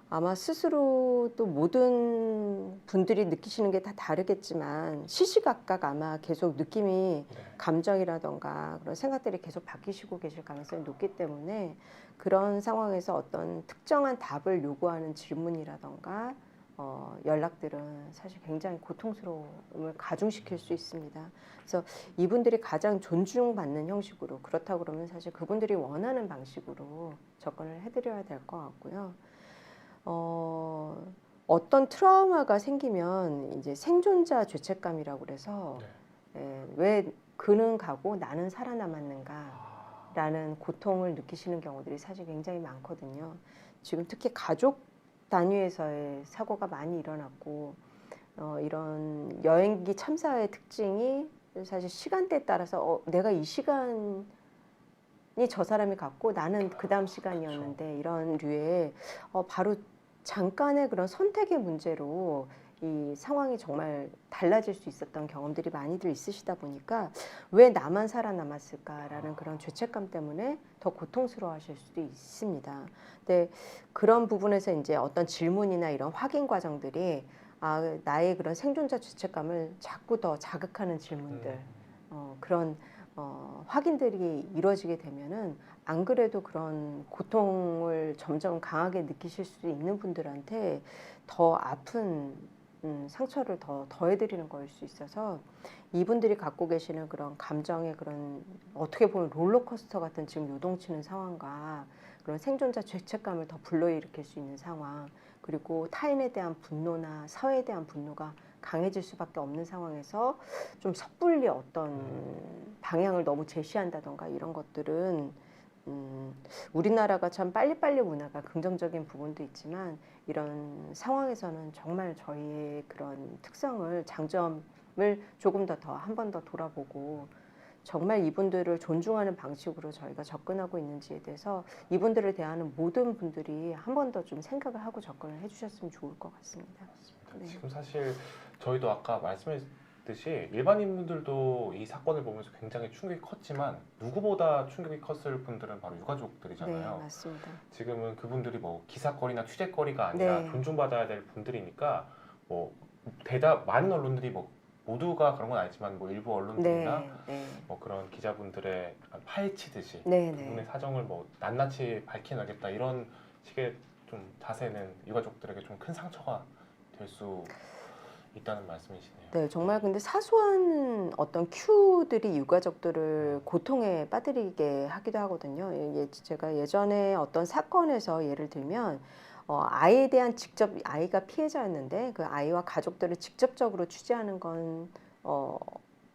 아마 스스로 또 모든 분들이 느끼시는 게 다 다르겠지만 시시각각 아마 계속 느낌이 네. 감정이라던가 그런 생각들이 계속 바뀌시고 계실 가능성이 높기 때문에 그런 상황에서 어떤 특정한 답을 요구하는 질문이라던가 연락들은 사실 굉장히 고통스러움을 가중시킬 수 있습니다. 그래서 이분들이 가장 존중받는 형식으로 그렇다고 그러면 사실 그분들이 원하는 방식으로 접근을 해드려야 될 것 같고요. 어떤 트라우마가 생기면 이제 생존자 죄책감이라고 그래서 왜 그는 가고 나는 살아남았는가라는 고통을 느끼시는 경우들이 사실 굉장히 많거든요. 지금 특히 가족 단위에서의 사고가 많이 일어났고 이런 여행기 참사의 특징이 사실 시간대에 따라서 내가 이 시간이 저 사람이 갔고 나는 그 다음 시간이었는데 이런 류의 바로 잠깐의 그런 선택의 문제로 이 상황이 정말 달라질 수 있었던 경험들이 많이들 있으시다 보니까 왜 나만 살아남았을까라는 그런 죄책감 때문에 더 고통스러워하실 수도 있습니다. 근데 그런 부분에서 이제 어떤 질문이나 이런 확인 과정들이 나의 그런 생존자 죄책감을 자꾸 더 자극하는 질문들, 그런 확인들이 이루어지게 되면은 안 그래도 그런 고통을 점점 강하게 느끼실 수 있는 분들한테 더 아픈 상처를 더해드리는 거일 수 있어서 이분들이 갖고 계시는 그런 감정의 그런 어떻게 보면 롤러코스터 같은 지금 요동치는 상황과 그런 생존자 죄책감을 더 불러일으킬 수 있는 상황 그리고 타인에 대한 분노나 사회에 대한 분노가 강해질 수밖에 없는 상황에서 좀 섣불리 어떤 방향을 너무 제시한다던가 이런 것들은 우리나라가 참 빨리빨리 문화가 긍정적인 부분도 있지만 이런 상황에서는 정말 저희의 그런 특성을 장점을 조금 더 한 번 더 돌아보고 정말 이분들을 존중하는 방식으로 저희가 접근하고 있는지에 대해서 이분들을 대하는 모든 분들이 한 번 더 좀 생각을 하고 접근을 해주셨으면 좋을 것 같습니다. 맞습니다. 네. 지금 사실 저희도 아까 말씀했듯이 일반인분들도 이 사건을 보면서 굉장히 충격이 컸지만 누구보다 충격이 컸을 분들은 바로 네, 유가족들이잖아요. 맞습니다. 지금은 그분들이 뭐 기사거리나 취재거리가 아니라 네. 존중받아야 될 분들이니까 뭐 대다 많은 언론들이 뭐 모두가 그런 건 아니지만 뭐 일부 언론들이나 네, 네, 뭐 그런 기자분들의 약간 파헤치듯이 네, 그분의 네. 사정을 뭐 낱낱이 밝혀내겠다 이런 식의 좀 자세는 유가족들에게 좀 큰 상처가 될 수 있다는 말씀이시네요. 네, 정말 근데 사소한 어떤 큐들이 유가족들을 고통에 빠뜨리게 하기도 하거든요. 제가 예전에 어떤 사건에서 예를 들면 아이에 대한 아이가 피해자였는데 그 아이와 가족들을 직접적으로 취재하는 건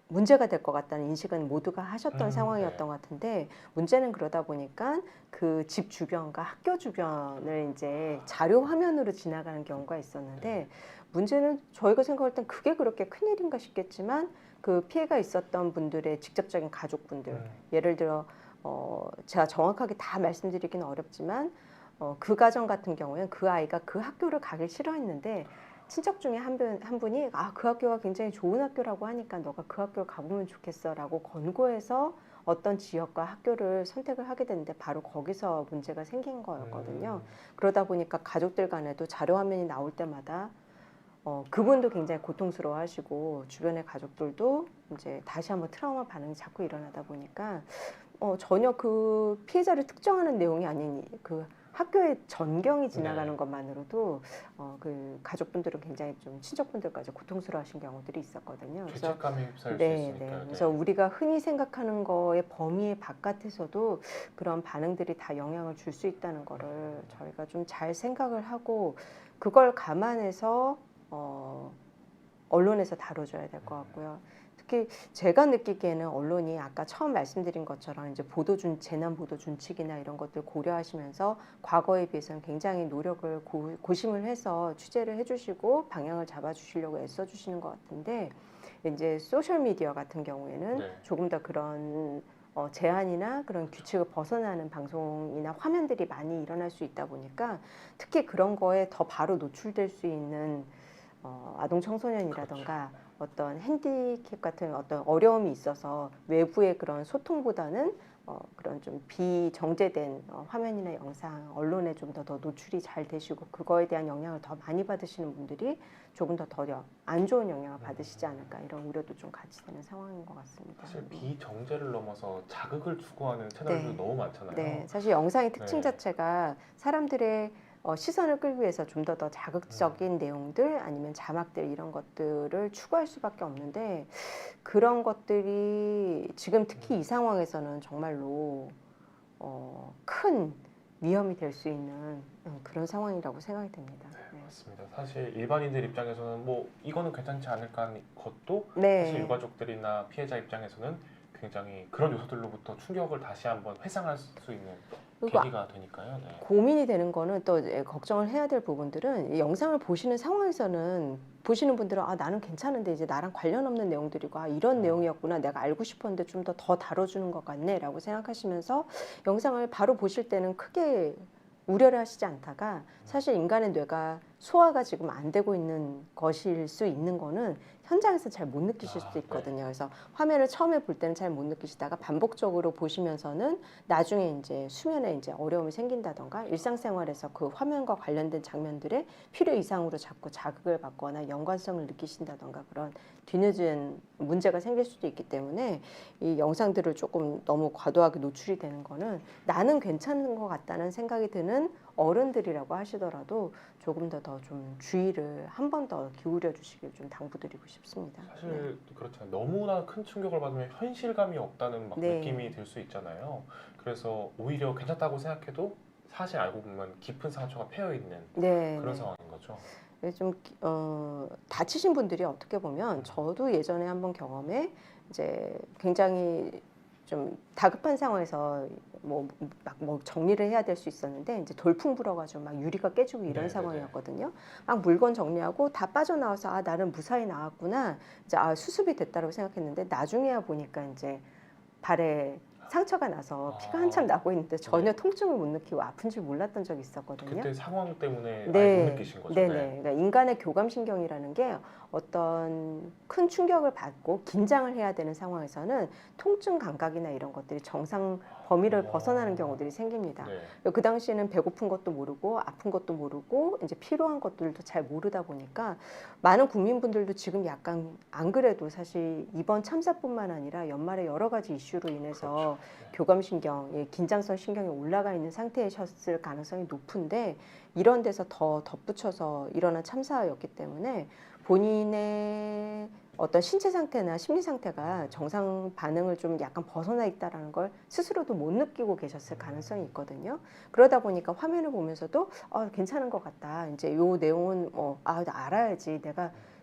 문제가 될 것 같다는 인식은 모두가 하셨던 상황이었던 것 같은데 문제는 그러다 보니까 그 집 주변과 학교 주변을 이제 자료 화면으로 지나가는 경우가 있었는데 문제는 저희가 생각할 땐 그게 그렇게 큰일인가 싶겠지만 그 피해가 있었던 분들의 직접적인 가족분들 예를 들어 제가 정확하게 다 말씀드리기는 어렵지만 그 가정 같은 경우에는 그 아이가 그 학교를 가길 싫어했는데 친척 중에 한 분이 그 학교가 굉장히 좋은 학교라고 하니까 너가 그 학교를 가보면 좋겠어라고 권고해서 어떤 지역과 학교를 선택을 하게 됐는데 바로 거기서 문제가 생긴 거였거든요. 그러다 보니까 가족들 간에도 자료 화면이 나올 때마다 그분도 굉장히 고통스러워하시고 주변의 가족들도 이제 다시 한번 트라우마 반응이 자꾸 일어나다 보니까 전혀 그 피해자를 특정하는 내용이 아닌 그 학교의 전경이 지나가는 것만으로도 그 가족분들은 굉장히 좀 친척분들까지 고통스러워하신 경우들이 있었거든요. 그래서 죄책감에 휩싸일 수 네, 있으니까요. 네. 그래서 우리가 흔히 생각하는 거의 범위 바깥에서도 그런 반응들이 다 영향을 줄 수 있다는 거를 저희가 좀 잘 생각을 하고 그걸 감안해서 언론에서 다뤄줘야 될 것 같고요. 특히 제가 느끼기에는 언론이 아까 처음 말씀드린 것처럼 이제 재난 보도 준칙이나 이런 것들 고려하시면서 과거에 비해서는 굉장히 노력을 고심을 해서 취재를 해주시고 방향을 잡아주시려고 애써주시는 것 같은데 이제 소셜 미디어 같은 경우에는 조금 더 그런 제한이나 그런 규칙을 벗어나는 방송이나 화면들이 많이 일어날 수 있다 보니까 특히 그런 거에 더 바로 노출될 수 있는 아동 청소년이라던가 어떤 핸디캡 같은 어떤 어려움이 있어서 외부의 그런 소통보다는 그런 좀 비정제된 화면이나 영상, 언론에 좀 더 노출이 잘 되시고 그거에 대한 영향을 더 많이 받으시는 분들이 조금 더 안 좋은 영향을 받으시지 않을까 이런 우려도 좀 같이 되는 상황인 것 같습니다. 사실 비정제를 넘어서 자극을 추구하는 채널도 너무 많잖아요. 네, 사실 영상의 특징 자체가 사람들의 시선을 끌기 위해서 좀 더 자극적인 내용들 아니면 자막들 이런 것들을 추구할 수밖에 없는데 그런 것들이 지금 특히 이 상황에서는 정말로 큰 위험이 될 수 있는 그런 상황이라고 생각이 됩니다. 네, 맞습니다. 사실 일반인들 입장에서는 뭐 이거는 괜찮지 않을까 하는 것도 네. 사실 유가족들이나 피해자 입장에서는 굉장히 그런 요소들로부터 충격을 다시 한번 회상할 수 있는 계기가 되니까요. 네. 고민이 되는 거는 또 이제 걱정을 해야 될 부분들은 이 영상을 보시는 상황에서는 보시는 분들은 나는 괜찮은데 이제 나랑 관련 없는 내용들이고 이런 내용이었구나 내가 알고 싶었는데 좀 더 다뤄주는 것 같네 라고 생각하시면서 영상을 바로 보실 때는 크게 우려를 하시지 않다가 사실 인간의 뇌가 소화가 지금 안 되고 있는 것일 수 있는 거는 현장에서 잘 못 느끼실 수도 있거든요. 그래서 화면을 처음에 볼 때는 잘 못 느끼시다가 반복적으로 보시면서는 나중에 이제 수면에 이제 어려움이 생긴다던가 일상생활에서 그 화면과 관련된 장면들에 필요 이상으로 자꾸 자극을 받거나 연관성을 느끼신다던가 그런 뒤늦은 문제가 생길 수도 있기 때문에 이 영상들을 조금 너무 과도하게 노출이 되는 거는 나는 괜찮은 것 같다는 생각이 드는 어른들이라고 하시더라도 조금 더 좀 주의를 한 번 더 기울여 주시길 좀 당부드리고 싶습니다. 사실 그렇잖아요. 너무나 큰 충격을 받으면 현실감이 없다는 막 느낌이 들 수 있잖아요. 그래서 오히려 괜찮다고 생각해도 사실 알고 보면 깊은 상처가 패여 있는 그런 상황인 거죠. 좀 다치신 분들이 어떻게 보면 저도 예전에 한번 경험에 이제 굉장히 좀 다급한 상황에서 막 뭐 정리를 해야 될 수 있었는데 이제 돌풍 불어가지고 막 유리가 깨지고 이런 네, 상황이었거든요. 막 물건 정리하고 다 빠져나와서 아 나는 무사히 나왔구나. 이제 아 수습이 됐다고 생각했는데 나중에야 보니까 이제 발에 상처가 나서 피가 한참 나고 있는데 전혀 네. 통증을 못 느끼고 아픈 줄 몰랐던 적이 있었거든요. 그때 상황 때문에 아예 못 네, 느끼신 거죠. 네네. 네. 그러니까 인간의 교감신경이라는 게 어떤 큰 충격을 받고 긴장을 해야 되는 상황에서는 통증 감각이나 이런 것들이 정상 범위를 벗어나는 경우들이 생깁니다. 네. 그 당시에는 배고픈 것도 모르고 아픈 것도 모르고 이제 필요한 것들도 잘 모르다 보니까 많은 국민분들도 지금 약간 안 그래도 사실 이번 참사뿐만 아니라 연말에 여러 가지 이슈로 인해서 그렇죠. 네. 교감신경, 예, 긴장성 신경이 올라가 있는 상태이셨을 가능성이 높은데 이런 데서 더 덧붙여서 일어난 참사였기 때문에 본인의 어떤 신체 상태나 심리 상태가 정상 반응을 좀 약간 벗어나 있다라는 걸 스스로도 못 느끼고 계셨을 가능성이 있거든요. 그러다 보니까 화면을 보면서도 괜찮은 것 같다. 이제 요 내용은 나 알아야지.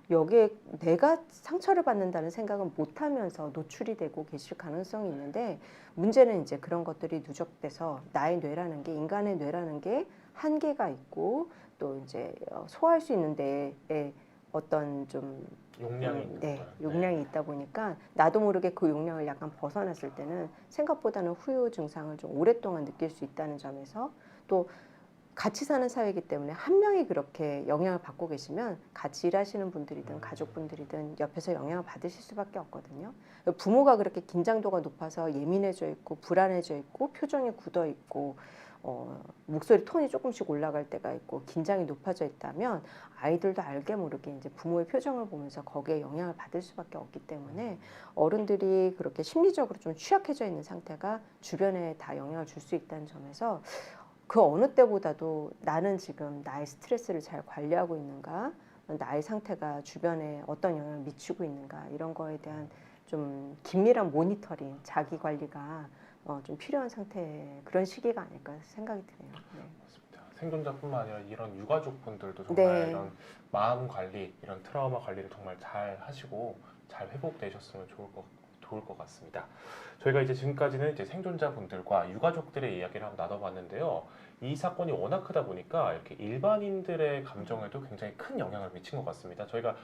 여기에 내가 상처를 받는다는 생각은 못 하면서 노출이 되고 계실 가능성이 있는데 문제는 이제 그런 것들이 누적돼서 나의 뇌라는 게 인간의 뇌라는 게 한계가 있고 또 이제 소화할 수 있는 데에 어떤 좀 용량이 있는 네, 거예요. 용량이 있다 보니까 나도 모르게 그 용량을 약간 벗어났을 때는 생각보다는 후유 증상을 좀 오랫동안 느낄 수 있다는 점에서 또 같이 사는 사회이기 때문에 한 명이 그렇게 영향을 받고 계시면 같이 일하시는 분들이든 가족분들이든 옆에서 영향을 받으실 수밖에 없거든요. 부모가 그렇게 긴장도가 높아서 예민해져 있고 불안해져 있고 표정이 굳어 있고 목소리 톤이 조금씩 올라갈 때가 있고 긴장이 높아져 있다면 아이들도 알게 모르게 이제 부모의 표정을 보면서 거기에 영향을 받을 수밖에 없기 때문에 어른들이 그렇게 심리적으로 좀 취약해져 있는 상태가 주변에 다 영향을 줄 수 있다는 점에서 그 어느 때보다도 나는 지금 나의 스트레스를 잘 관리하고 있는가, 나의 상태가 주변에 어떤 영향을 미치고 있는가 이런 거에 대한 좀 긴밀한 모니터링, 자기 관리가 좀 필요한 상태 그런 시기가 아닐까 생각이 드네요. 네. 맞습니다. 생존자뿐만 아니라 이런 유가족분들도 정말 네. 이런 마음 관리, 이런 트라우마 관리를 정말 잘 하시고 잘 회복되셨으면 좋을 것 같습니다. 저희가 이제 지금까지는 이제 생존자분들과 유가족들의 이야기를 한번 나눠봤는데요. 이 사건이 워낙 크다 보니까 이렇게 일반인들의 감정에도 굉장히 큰 영향을 미친 것 같습니다. 저희가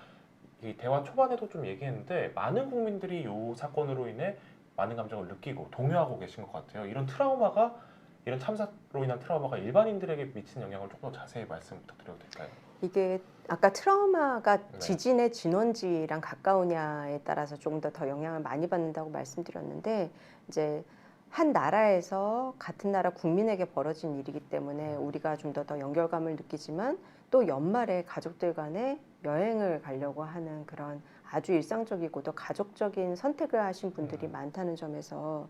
이 대화 초반에도 좀 얘기했는데 많은 국민들이 이 사건으로 인해 많은 감정을 느끼고 동요하고 계신 것 같아요. 이런 참사로 인한 트라우마가 일반인들에게 미친 영향을 조금 더 자세히 말씀 부탁드려도 될까요? 이게 아까 트라우마가 네. 지진의 진원지랑 가까우냐에 따라서 조금 더 영향을 많이 받는다고 말씀드렸는데 이제 한 나라에서 같은 나라 국민에게 벌어진 일이기 때문에 우리가 좀 더 연결감을 느끼지만 또 연말에 가족들 간에 여행을 가려고 하는 그런 아주 일상적이고도 가족적인 선택을 하신 분들이 많다는 점에서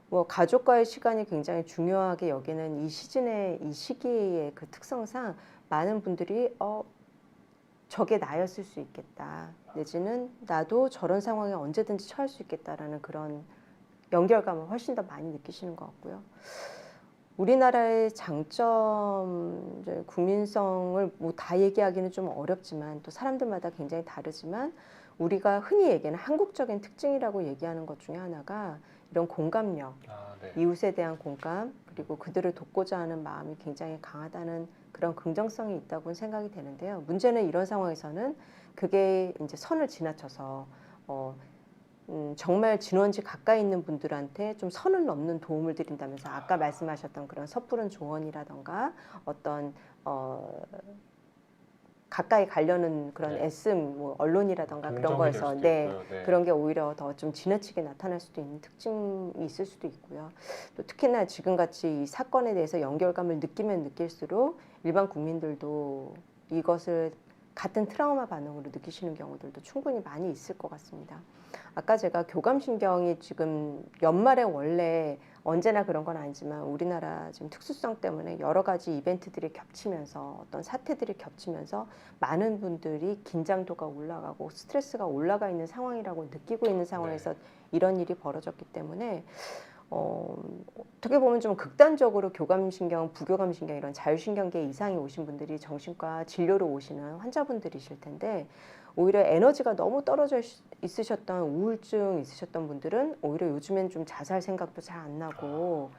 뭐 가족과의 시간이 굉장히 중요하게 여기는 이 시기의 그 특성상 많은 분들이 저게 나였을 수 있겠다. 내지는 나도 저런 상황에 언제든지 처할 수 있겠다라는 그런 연결감을 훨씬 더 많이 느끼시는 것 같고요. 우리나라의 장점, 이제 국민성을 뭐 다 얘기하기는 좀 어렵지만 또 사람들마다 굉장히 다르지만 우리가 흔히 얘기하는 한국적인 특징이라고 얘기하는 것 중에 하나가 이런 공감력, 네. 이웃에 대한 공감, 그리고 그들을 돕고자 하는 마음이 굉장히 강하다는 그런 긍정성이 있다고 생각이 되는데요. 문제는 이런 상황에서는 그게 이제 선을 지나쳐서 정말 진원지 가까이 있는 분들한테 좀 선을 넘는 도움을 드린다면서 아까 말씀하셨던 그런 섣부른 조언이라던가 어떤 가까이 가려는 그런 네. 애씀, 뭐 언론이라던가 그런 동정이 될 거에서 수도 네, 있고요. 네. 그런 게 오히려 더 좀 지나치게 나타날 수도 있는 특징이 있을 수도 있고요. 또 특히나 지금같이 이 사건에 대해서 연결감을 느끼면 느낄수록 일반 국민들도 이것을 같은 트라우마 반응으로 느끼시는 경우들도 충분히 많이 있을 것 같습니다. 아까 제가 교감신경이 지금 연말에 원래 언제나 그런 건 아니지만 우리나라 지금 특수성 때문에 여러 가지 이벤트들이 겹치면서 어떤 사태들이 겹치면서 많은 분들이 긴장도가 올라가고 스트레스가 올라가 있는 상황이라고 느끼고 있는 상황에서 이런 일이 벌어졌기 때문에 어떻게 보면 좀 극단적으로 교감신경, 부교감신경 이런 자율신경계 이상이 오신 분들이 정신과 진료로 오시는 환자분들이실 텐데 오히려 에너지가 너무 떨어져 있으셨던 우울증 있으셨던 분들은 오히려 요즘엔 좀 자살 생각도 잘 안 나고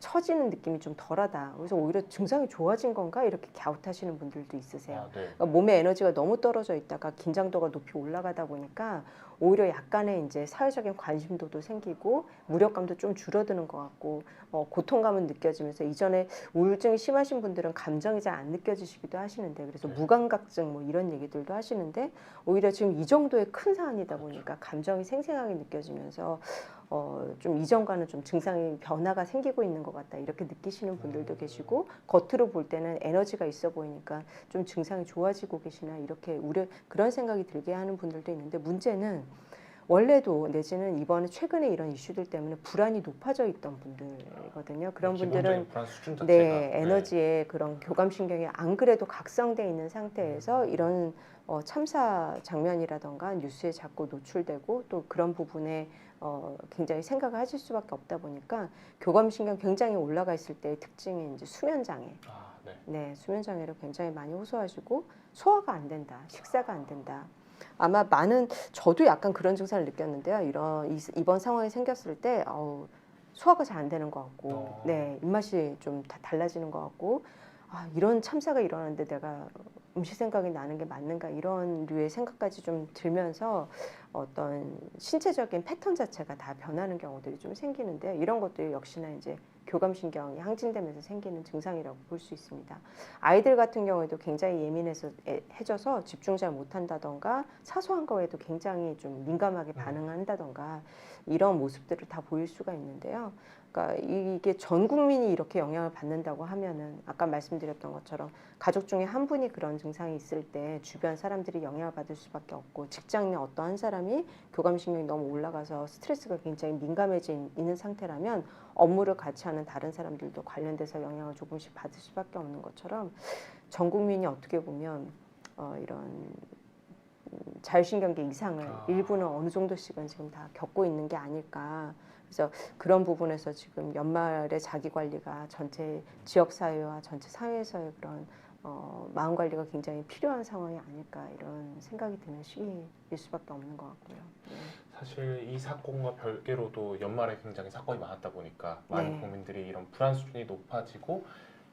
처지는 느낌이 좀 덜하다. 그래서 오히려 증상이 좋아진 건가 이렇게 갸웃하시는 분들도 있으세요. 아, 네. 그러니까 몸의 에너지가 너무 떨어져 있다가 긴장도가 높이 올라가다 보니까 오히려 약간의 이제 사회적인 관심도도 생기고 무력감도 좀 줄어드는 것 같고 고통감은 느껴지면서 이전에 우울증이 심하신 분들은 감정이 잘 안 느껴지시기도 하시는데 그래서 네. 무감각증 뭐 이런 얘기들도 하시는데 오히려 지금 이 정도의 큰 사안이다 그렇죠. 보니까 감정이 생생하게 느껴지면서 좀 이전과는 좀 증상이 변화가 생기고 있는 것 같다 이렇게 느끼시는 분들도 계시고 겉으로 볼 때는 에너지가 있어 보이니까 좀 증상이 좋아지고 계시나 이렇게 그런 생각이 들게 하는 분들도 있는데 문제는 원래도 내지는 이번에 최근에 이런 이슈들 때문에 불안이 높아져 있던 분들이거든요. 그런 분들은 기본적인 불안 수준 자체가 네, 에너지의 그런 교감신경이 안 그래도 각성돼 있는 상태에서 이런 참사 장면이라던가 뉴스에 자꾸 노출되고 또 그런 부분에 굉장히 생각을 하실 수밖에 없다 보니까 교감신경 굉장히 올라가 있을 때의 특징이 이제 수면장애. 아, 네. 네, 수면장애를 굉장히 많이 호소하시고 소화가 안 된다, 식사가 안 된다. 아마 저도 약간 그런 증상을 느꼈는데요. 이번 상황이 생겼을 때 소화가 잘 안 되는 것 같고, 네, 입맛이 좀 다 달라지는 것 같고, 이런 참사가 일어났는데 내가 음식 생각이 나는 게 맞는가 이런 류의 생각까지 좀 들면서 어떤 신체적인 패턴 자체가 다 변하는 경우들이 좀 생기는데 이런 것들이 역시나 이제 교감신경이 항진되면서 생기는 증상이라고 볼 수 있습니다. 아이들 같은 경우에도 굉장히 예민해져서 집중 잘 못한다던가 사소한 거에도 굉장히 좀 민감하게 반응한다던가 이런 모습들을 다 보일 수가 있는데요. 그러니까 이게 전 국민이 이렇게 영향을 받는다고 하면은 아까 말씀드렸던 것처럼 가족 중에 한 분이 그런 증상이 있을 때 주변 사람들이 영향을 받을 수밖에 없고 직장 내 어떤 한 사람이 교감신경이 너무 올라가서 스트레스가 굉장히 민감해져 있는 상태라면 업무를 같이 하는 다른 사람들도 관련돼서 영향을 조금씩 받을 수밖에 없는 것처럼 전 국민이 어떻게 보면 이런 자율신경계 이상을 일부는 어느 정도씩은 지금 다 겪고 있는 게 아닐까. 그래서 그런 부분에서 지금 연말에 자기 관리가 전체 지역 사회와 전체 사회에서의 그런 마음 관리가 굉장히 필요한 상황이 아닐까 이런 생각이 드는 시기일 수밖에 없는 것 같고요. 네. 사실 이 사건과 별개로도 연말에 굉장히 사건이 많았다 보니까 많은 네. 국민들이 이런 불안 수준이 높아지고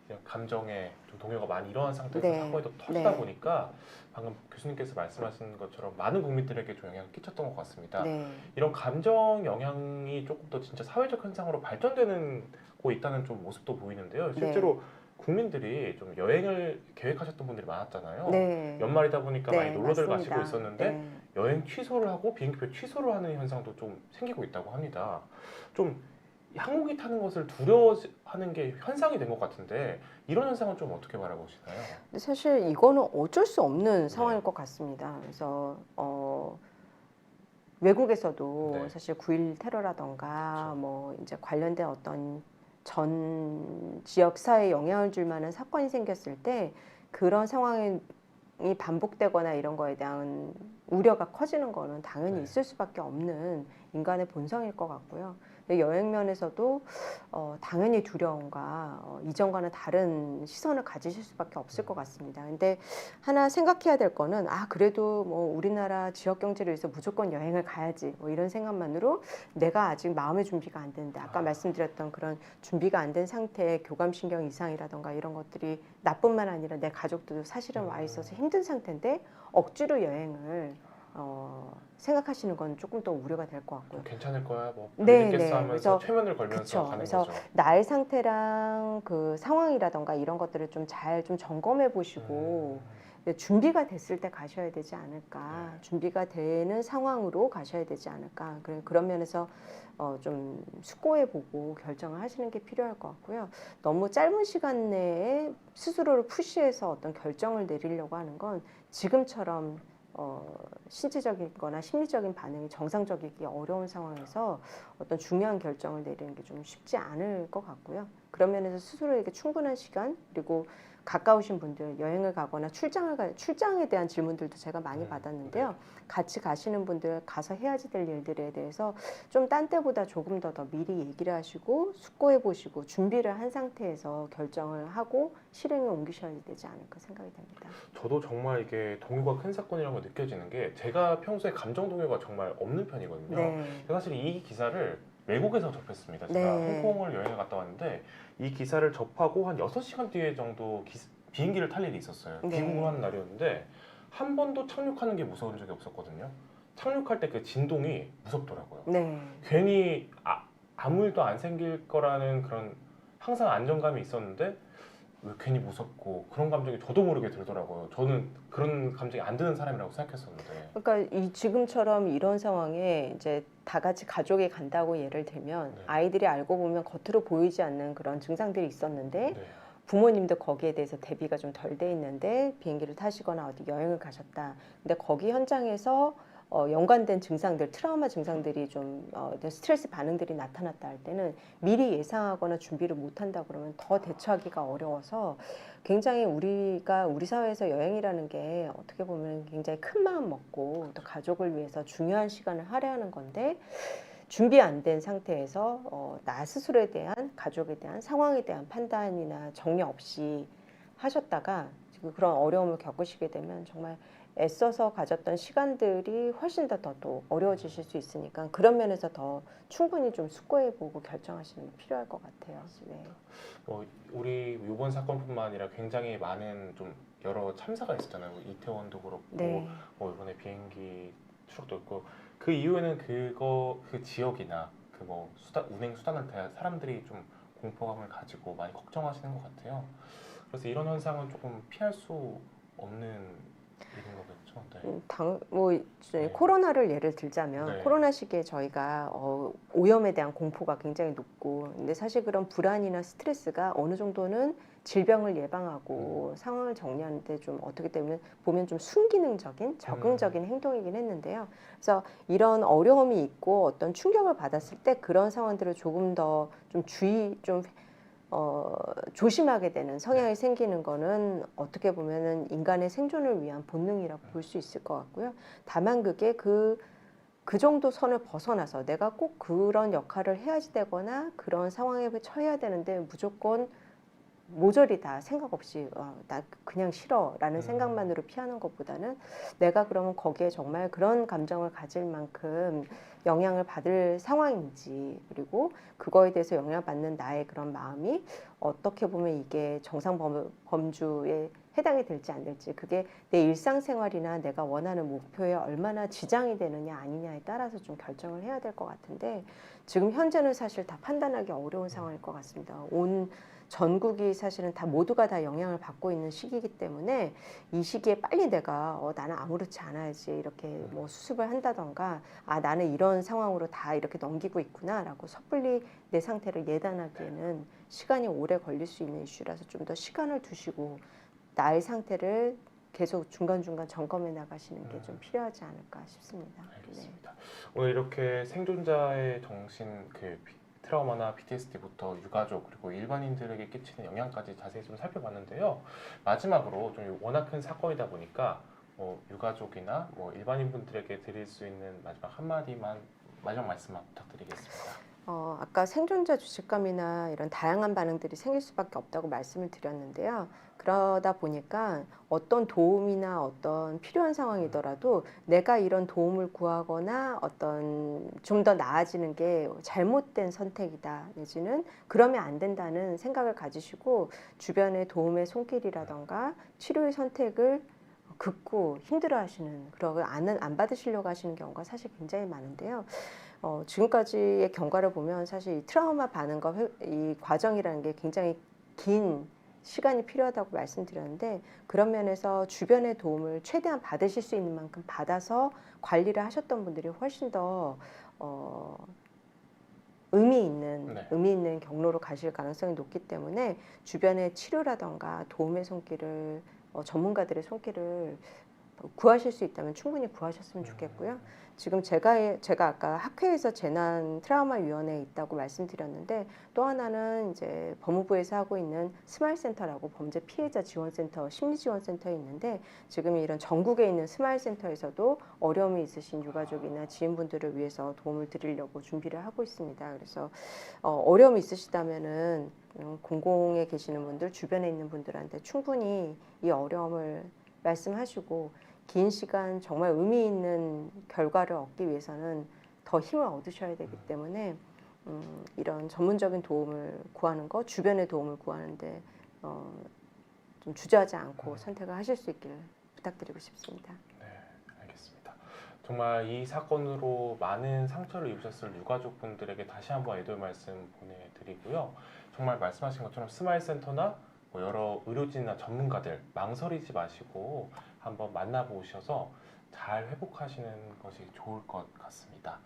그냥 감정에 좀 동요가 많이 일어난 상태에서 네. 사건이 또 터지다 네. 보니까 방금 교수님께서 말씀하신 것처럼 많은 국민들에게 좀 영향을 끼쳤던 것 같습니다. 네. 이런 감정 영향이 조금 더 진짜 사회적 현상으로 발전되는 고 있다는 좀 모습도 보이는데요. 실제로 국민들이 좀 여행을 계획하셨던 분들이 많았잖아요. 네. 연말이다 보니까 많이 네, 놀러들 맞습니다. 가시고 있었는데 네. 여행 취소를 하고 비행기표 취소를 하는 현상도 좀 생기고 있다고 합니다. 좀 항공기 타는 것을 두려워하는 게 현상이 된 것 같은데 이런 현상은 좀 어떻게 바라보시나요? 근데 사실 이거는 어쩔 수 없는 네. 상황일 것 같습니다. 그래서 외국에서도 네. 사실 9.11 테러라던가 그렇죠. 뭐 이제 관련된 어떤 전 지역 사회에 영향을 줄 만한 사건이 생겼을 때 그런 상황이 반복되거나 이런 거에 대한 우려가 커지는 거는 당연히 네. 있을 수밖에 없는 인간의 본성일 것 같고요. 근데 여행 면에서도 당연히 두려움과 이전과는 다른 시선을 가지실 수밖에 없을 것 같습니다. 근데 하나 생각해야 될 거는 그래도 뭐 우리나라 지역 경제를 위해서 무조건 여행을 가야지 뭐 이런 생각만으로 내가 아직 마음의 준비가 안 되는데 아까 말씀드렸던 그런 준비가 안 된 상태의 교감신경 이상이라던가 이런 것들이 나뿐만 아니라 내 가족들도 사실은 와 있어서 힘든 상태인데 억지로 여행을 생각하시는 건 조금 더 우려가 될 것 같고요. 괜찮을 거야, 뭐 네, 별일겠어 네. 하면서 그래서 최면을 걸면서 그쵸. 가는 그래서 거죠. 나의 상태랑 그 상황이라던가 이런 것들을 좀 잘 좀 점검해 보시고 준비가 됐을 때 가셔야 되지 않을까. 네. 준비가 되는 상황으로 가셔야 되지 않을까. 그런 면에서 좀 숙고해 보고 결정을 하시는 게 필요할 것 같고요. 너무 짧은 시간 내에 스스로를 푸시해서 어떤 결정을 내리려고 하는 건 지금처럼 신체적인 거나 심리적인 반응이 정상적이기 어려운 상황에서 어떤 중요한 결정을 내리는 게 좀 쉽지 않을 것 같고요. 그런 면에서 스스로에게 충분한 시간 그리고 가까우신 분들 여행을 가거나 출장에 대한 질문들도 제가 많이 받았는데요. 네. 같이 가시는 분들 가서 해야지 될 일들에 대해서 좀 딴 때보다 조금 더 미리 얘기를 하시고 숙고해 보시고 준비를 한 상태에서 결정을 하고 실행에 옮기셔야 되지 않을까 생각이 됩니다. 저도 정말 이게 동요가 큰 사건이라는 걸 느껴지는 게 제가 평소에 감정 동요가 정말 없는 편이거든요. 네. 사실 이 기사를 외국에서 접했습니다. 제가 네. 홍콩을 여행을 갔다 왔는데 이 기사를 접하고 한 6시간 뒤에 정도 비행기를 탈 일이 있었어요. 네. 귀국을 하는 날이었는데 한 번도 착륙하는 게 무서운 적이 없었거든요. 착륙할 때 그 진동이 무섭더라고요. 네. 괜히 아무 일도 안 생길 거라는 그런 항상 안정감이 있었는데 왜 괜히 무섭고 그런 감정이 저도 모르게 들더라고요. 저는 그런 감정이 안 드는 사람이라고 생각했었는데. 그러니까 이 지금처럼 이런 상황에 이제 다 같이 가족이 간다고 예를 들면 네. 아이들이 알고 보면 겉으로 보이지 않는 그런 증상들이 있었는데 네. 부모님도 거기에 대해서 대비가 좀 덜 돼 있는데 비행기를 타시거나 어디 여행을 가셨다. 근데 거기 현장에서 연관된 증상들, 트라우마 증상들이 좀 스트레스 반응들이 나타났다 할 때는 미리 예상하거나 준비를 못한다 그러면 더 대처하기가 어려워서 굉장히 우리 사회에서 여행이라는 게 어떻게 보면 굉장히 큰 마음 먹고 또 가족을 위해서 중요한 시간을 할애하는 건데 준비 안 된 상태에서 나 스스로에 대한 가족에 대한 상황에 대한 판단이나 정리 없이 하셨다가 지금 그런 어려움을 겪으시게 되면 정말 애써서 가졌던 시간들이 훨씬 더 또 어려워지실 수 있으니까 그런 면에서 더 충분히 좀 숙고해보고 결정하시는 게 필요할 것 같아요. 네. 우리 이번 사건뿐만 아니라 굉장히 많은 좀 여러 참사가 있었잖아요. 이태원도 그렇고 네. 이번에 비행기 추락도 있고 그 이후에는 그 지역이나 그 운행 수단을 대한 사람들이 좀 공포감을 가지고 많이 걱정하시는 것 같아요. 그래서 이런 현상은 조금 피할 수 없는 일인 거겠죠. 네. 네. 코로나를 예를 들자면 네. 코로나 시기에 저희가 오염에 대한 공포가 굉장히 높고 근데 사실 그런 불안이나 스트레스가 어느 정도는 질병을 예방하고 상황을 정리하는데 좀 어떻게 보면 좀 순기능적인 적응적인 행동이긴 했는데요. 그래서 이런 어려움이 있고 어떤 충격을 받았을 때 그런 상황들을 조금 더 좀 조심하게 되는 성향이 생기는 거는 어떻게 보면은 인간의 생존을 위한 본능이라고 볼 수 있을 것 같고요. 다만 그게 그 정도 선을 벗어나서 내가 꼭 그런 역할을 해야지 되거나 그런 상황에 처해야 되는데 무조건 모조리 다 생각 없이 나 그냥 싫어라는 생각만으로 피하는 것보다는 내가 그러면 거기에 정말 그런 감정을 가질 만큼 영향을 받을 상황인지 그리고 그거에 대해서 영향받는 나의 그런 마음이 어떻게 보면 이게 정상 범주에 해당이 될지 안 될지 그게 내 일상생활이나 내가 원하는 목표에 얼마나 지장이 되느냐 아니냐에 따라서 좀 결정을 해야 될 것 같은데 지금 현재는 사실 다 판단하기 어려운 상황일 것 같습니다. 온 전국이 사실은 모두가 다 영향을 받고 있는 시기이기 때문에 이 시기에 빨리 내가 나는 아무렇지 않아야지 이렇게 뭐 수습을 한다던가 나는 이런 상황으로 다 이렇게 넘기고 있구나라고 섣불리 내 상태를 예단하기에는 시간이 오래 걸릴 수 있는 이슈라서 좀 더 시간을 두시고 나의 상태를 계속 중간중간 점검해 나가시는 게 좀 필요하지 않을까 싶습니다. 알겠습니다. 오늘 이렇게 생존자의 트라우마나 PTSD부터 유가족 그리고 일반인들에게 끼치는 영향까지 자세히 좀 살펴봤는데요. 마지막으로 좀 워낙 큰 사건이다 보니까 유가족이나 일반인 분들에게 드릴 수 있는 마지막 말씀만 부탁드리겠습니다. 아까 생존자 죄책감이나 이런 다양한 반응들이 생길 수밖에 없다고 말씀을 드렸는데요. 그러다 보니까 어떤 도움이나 어떤 필요한 상황이더라도 내가 이런 도움을 구하거나 어떤 좀 더 나아지는 게 잘못된 선택이다 내지는 그러면 안 된다는 생각을 가지시고 주변의 도움의 손길이라던가 치료의 선택을 극구 힘들어하시는 그러고 안 받으시려고 하시는 경우가 사실 굉장히 많은데요. 지금까지의 경과를 보면 사실 이 트라우마 반응과 이 과정이라는 게 굉장히 긴 시간이 필요하다고 말씀드렸는데 그런 면에서 주변의 도움을 최대한 받으실 수 있는 만큼 받아서 관리를 하셨던 분들이 훨씬 더 의미 있는 경로로 가실 가능성이 높기 때문에 주변의 치료라던가 도움의 손길을 전문가들의 손길을 구하실 수 있다면 충분히 구하셨으면 좋겠고요. 지금 제가 아까 학회에서 재난 트라우마 위원회에 있다고 말씀드렸는데 또 하나는 이제 법무부에서 하고 있는 스마일센터라고 범죄 피해자 지원센터, 심리지원센터에 있는데 지금 이런 전국에 있는 스마일센터에서도 어려움이 있으신 유가족이나 지인분들을 위해서 도움을 드리려고 준비를 하고 있습니다. 그래서 어려움이 있으시다면은 공공에 계시는 분들, 주변에 있는 분들한테 충분히 이 어려움을 말씀하시고 긴 시간 정말 의미 있는 결과를 얻기 위해서는 더 힘을 얻으셔야 되기 때문에 이런 전문적인 도움을 구하는 거, 주변의 도움을 구하는데 좀 주저하지 않고 선택을 하실 수 있길 부탁드리고 싶습니다. 네, 알겠습니다. 정말 이 사건으로 많은 상처를 입으셨을 유가족분들에게 다시 한번 애도의 말씀 보내드리고요. 정말 말씀하신 것처럼 스마일 센터나 뭐 여러 의료진이나 전문가들 망설이지 마시고 한번 만나보셔서 잘 회복하시는 것이 좋을 것 같습니다.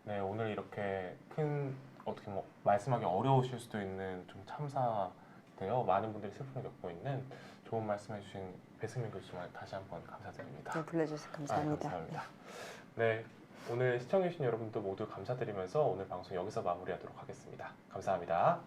네, 오늘 이렇게 큰 어떻게 뭐 말씀하기 어려우실 수도 있는 좀 참사되어 많은 분들이 슬픔을 겪고 있는 좋은 말씀해주신 배승민 교수님 다시 한번 감사드립니다. 네, 불러주셔서 감사합니다. 감사합니다. 네, 오늘 시청해주신 여러분들 모두 감사드리면서 오늘 방송 여기서 마무리하도록 하겠습니다. 감사합니다.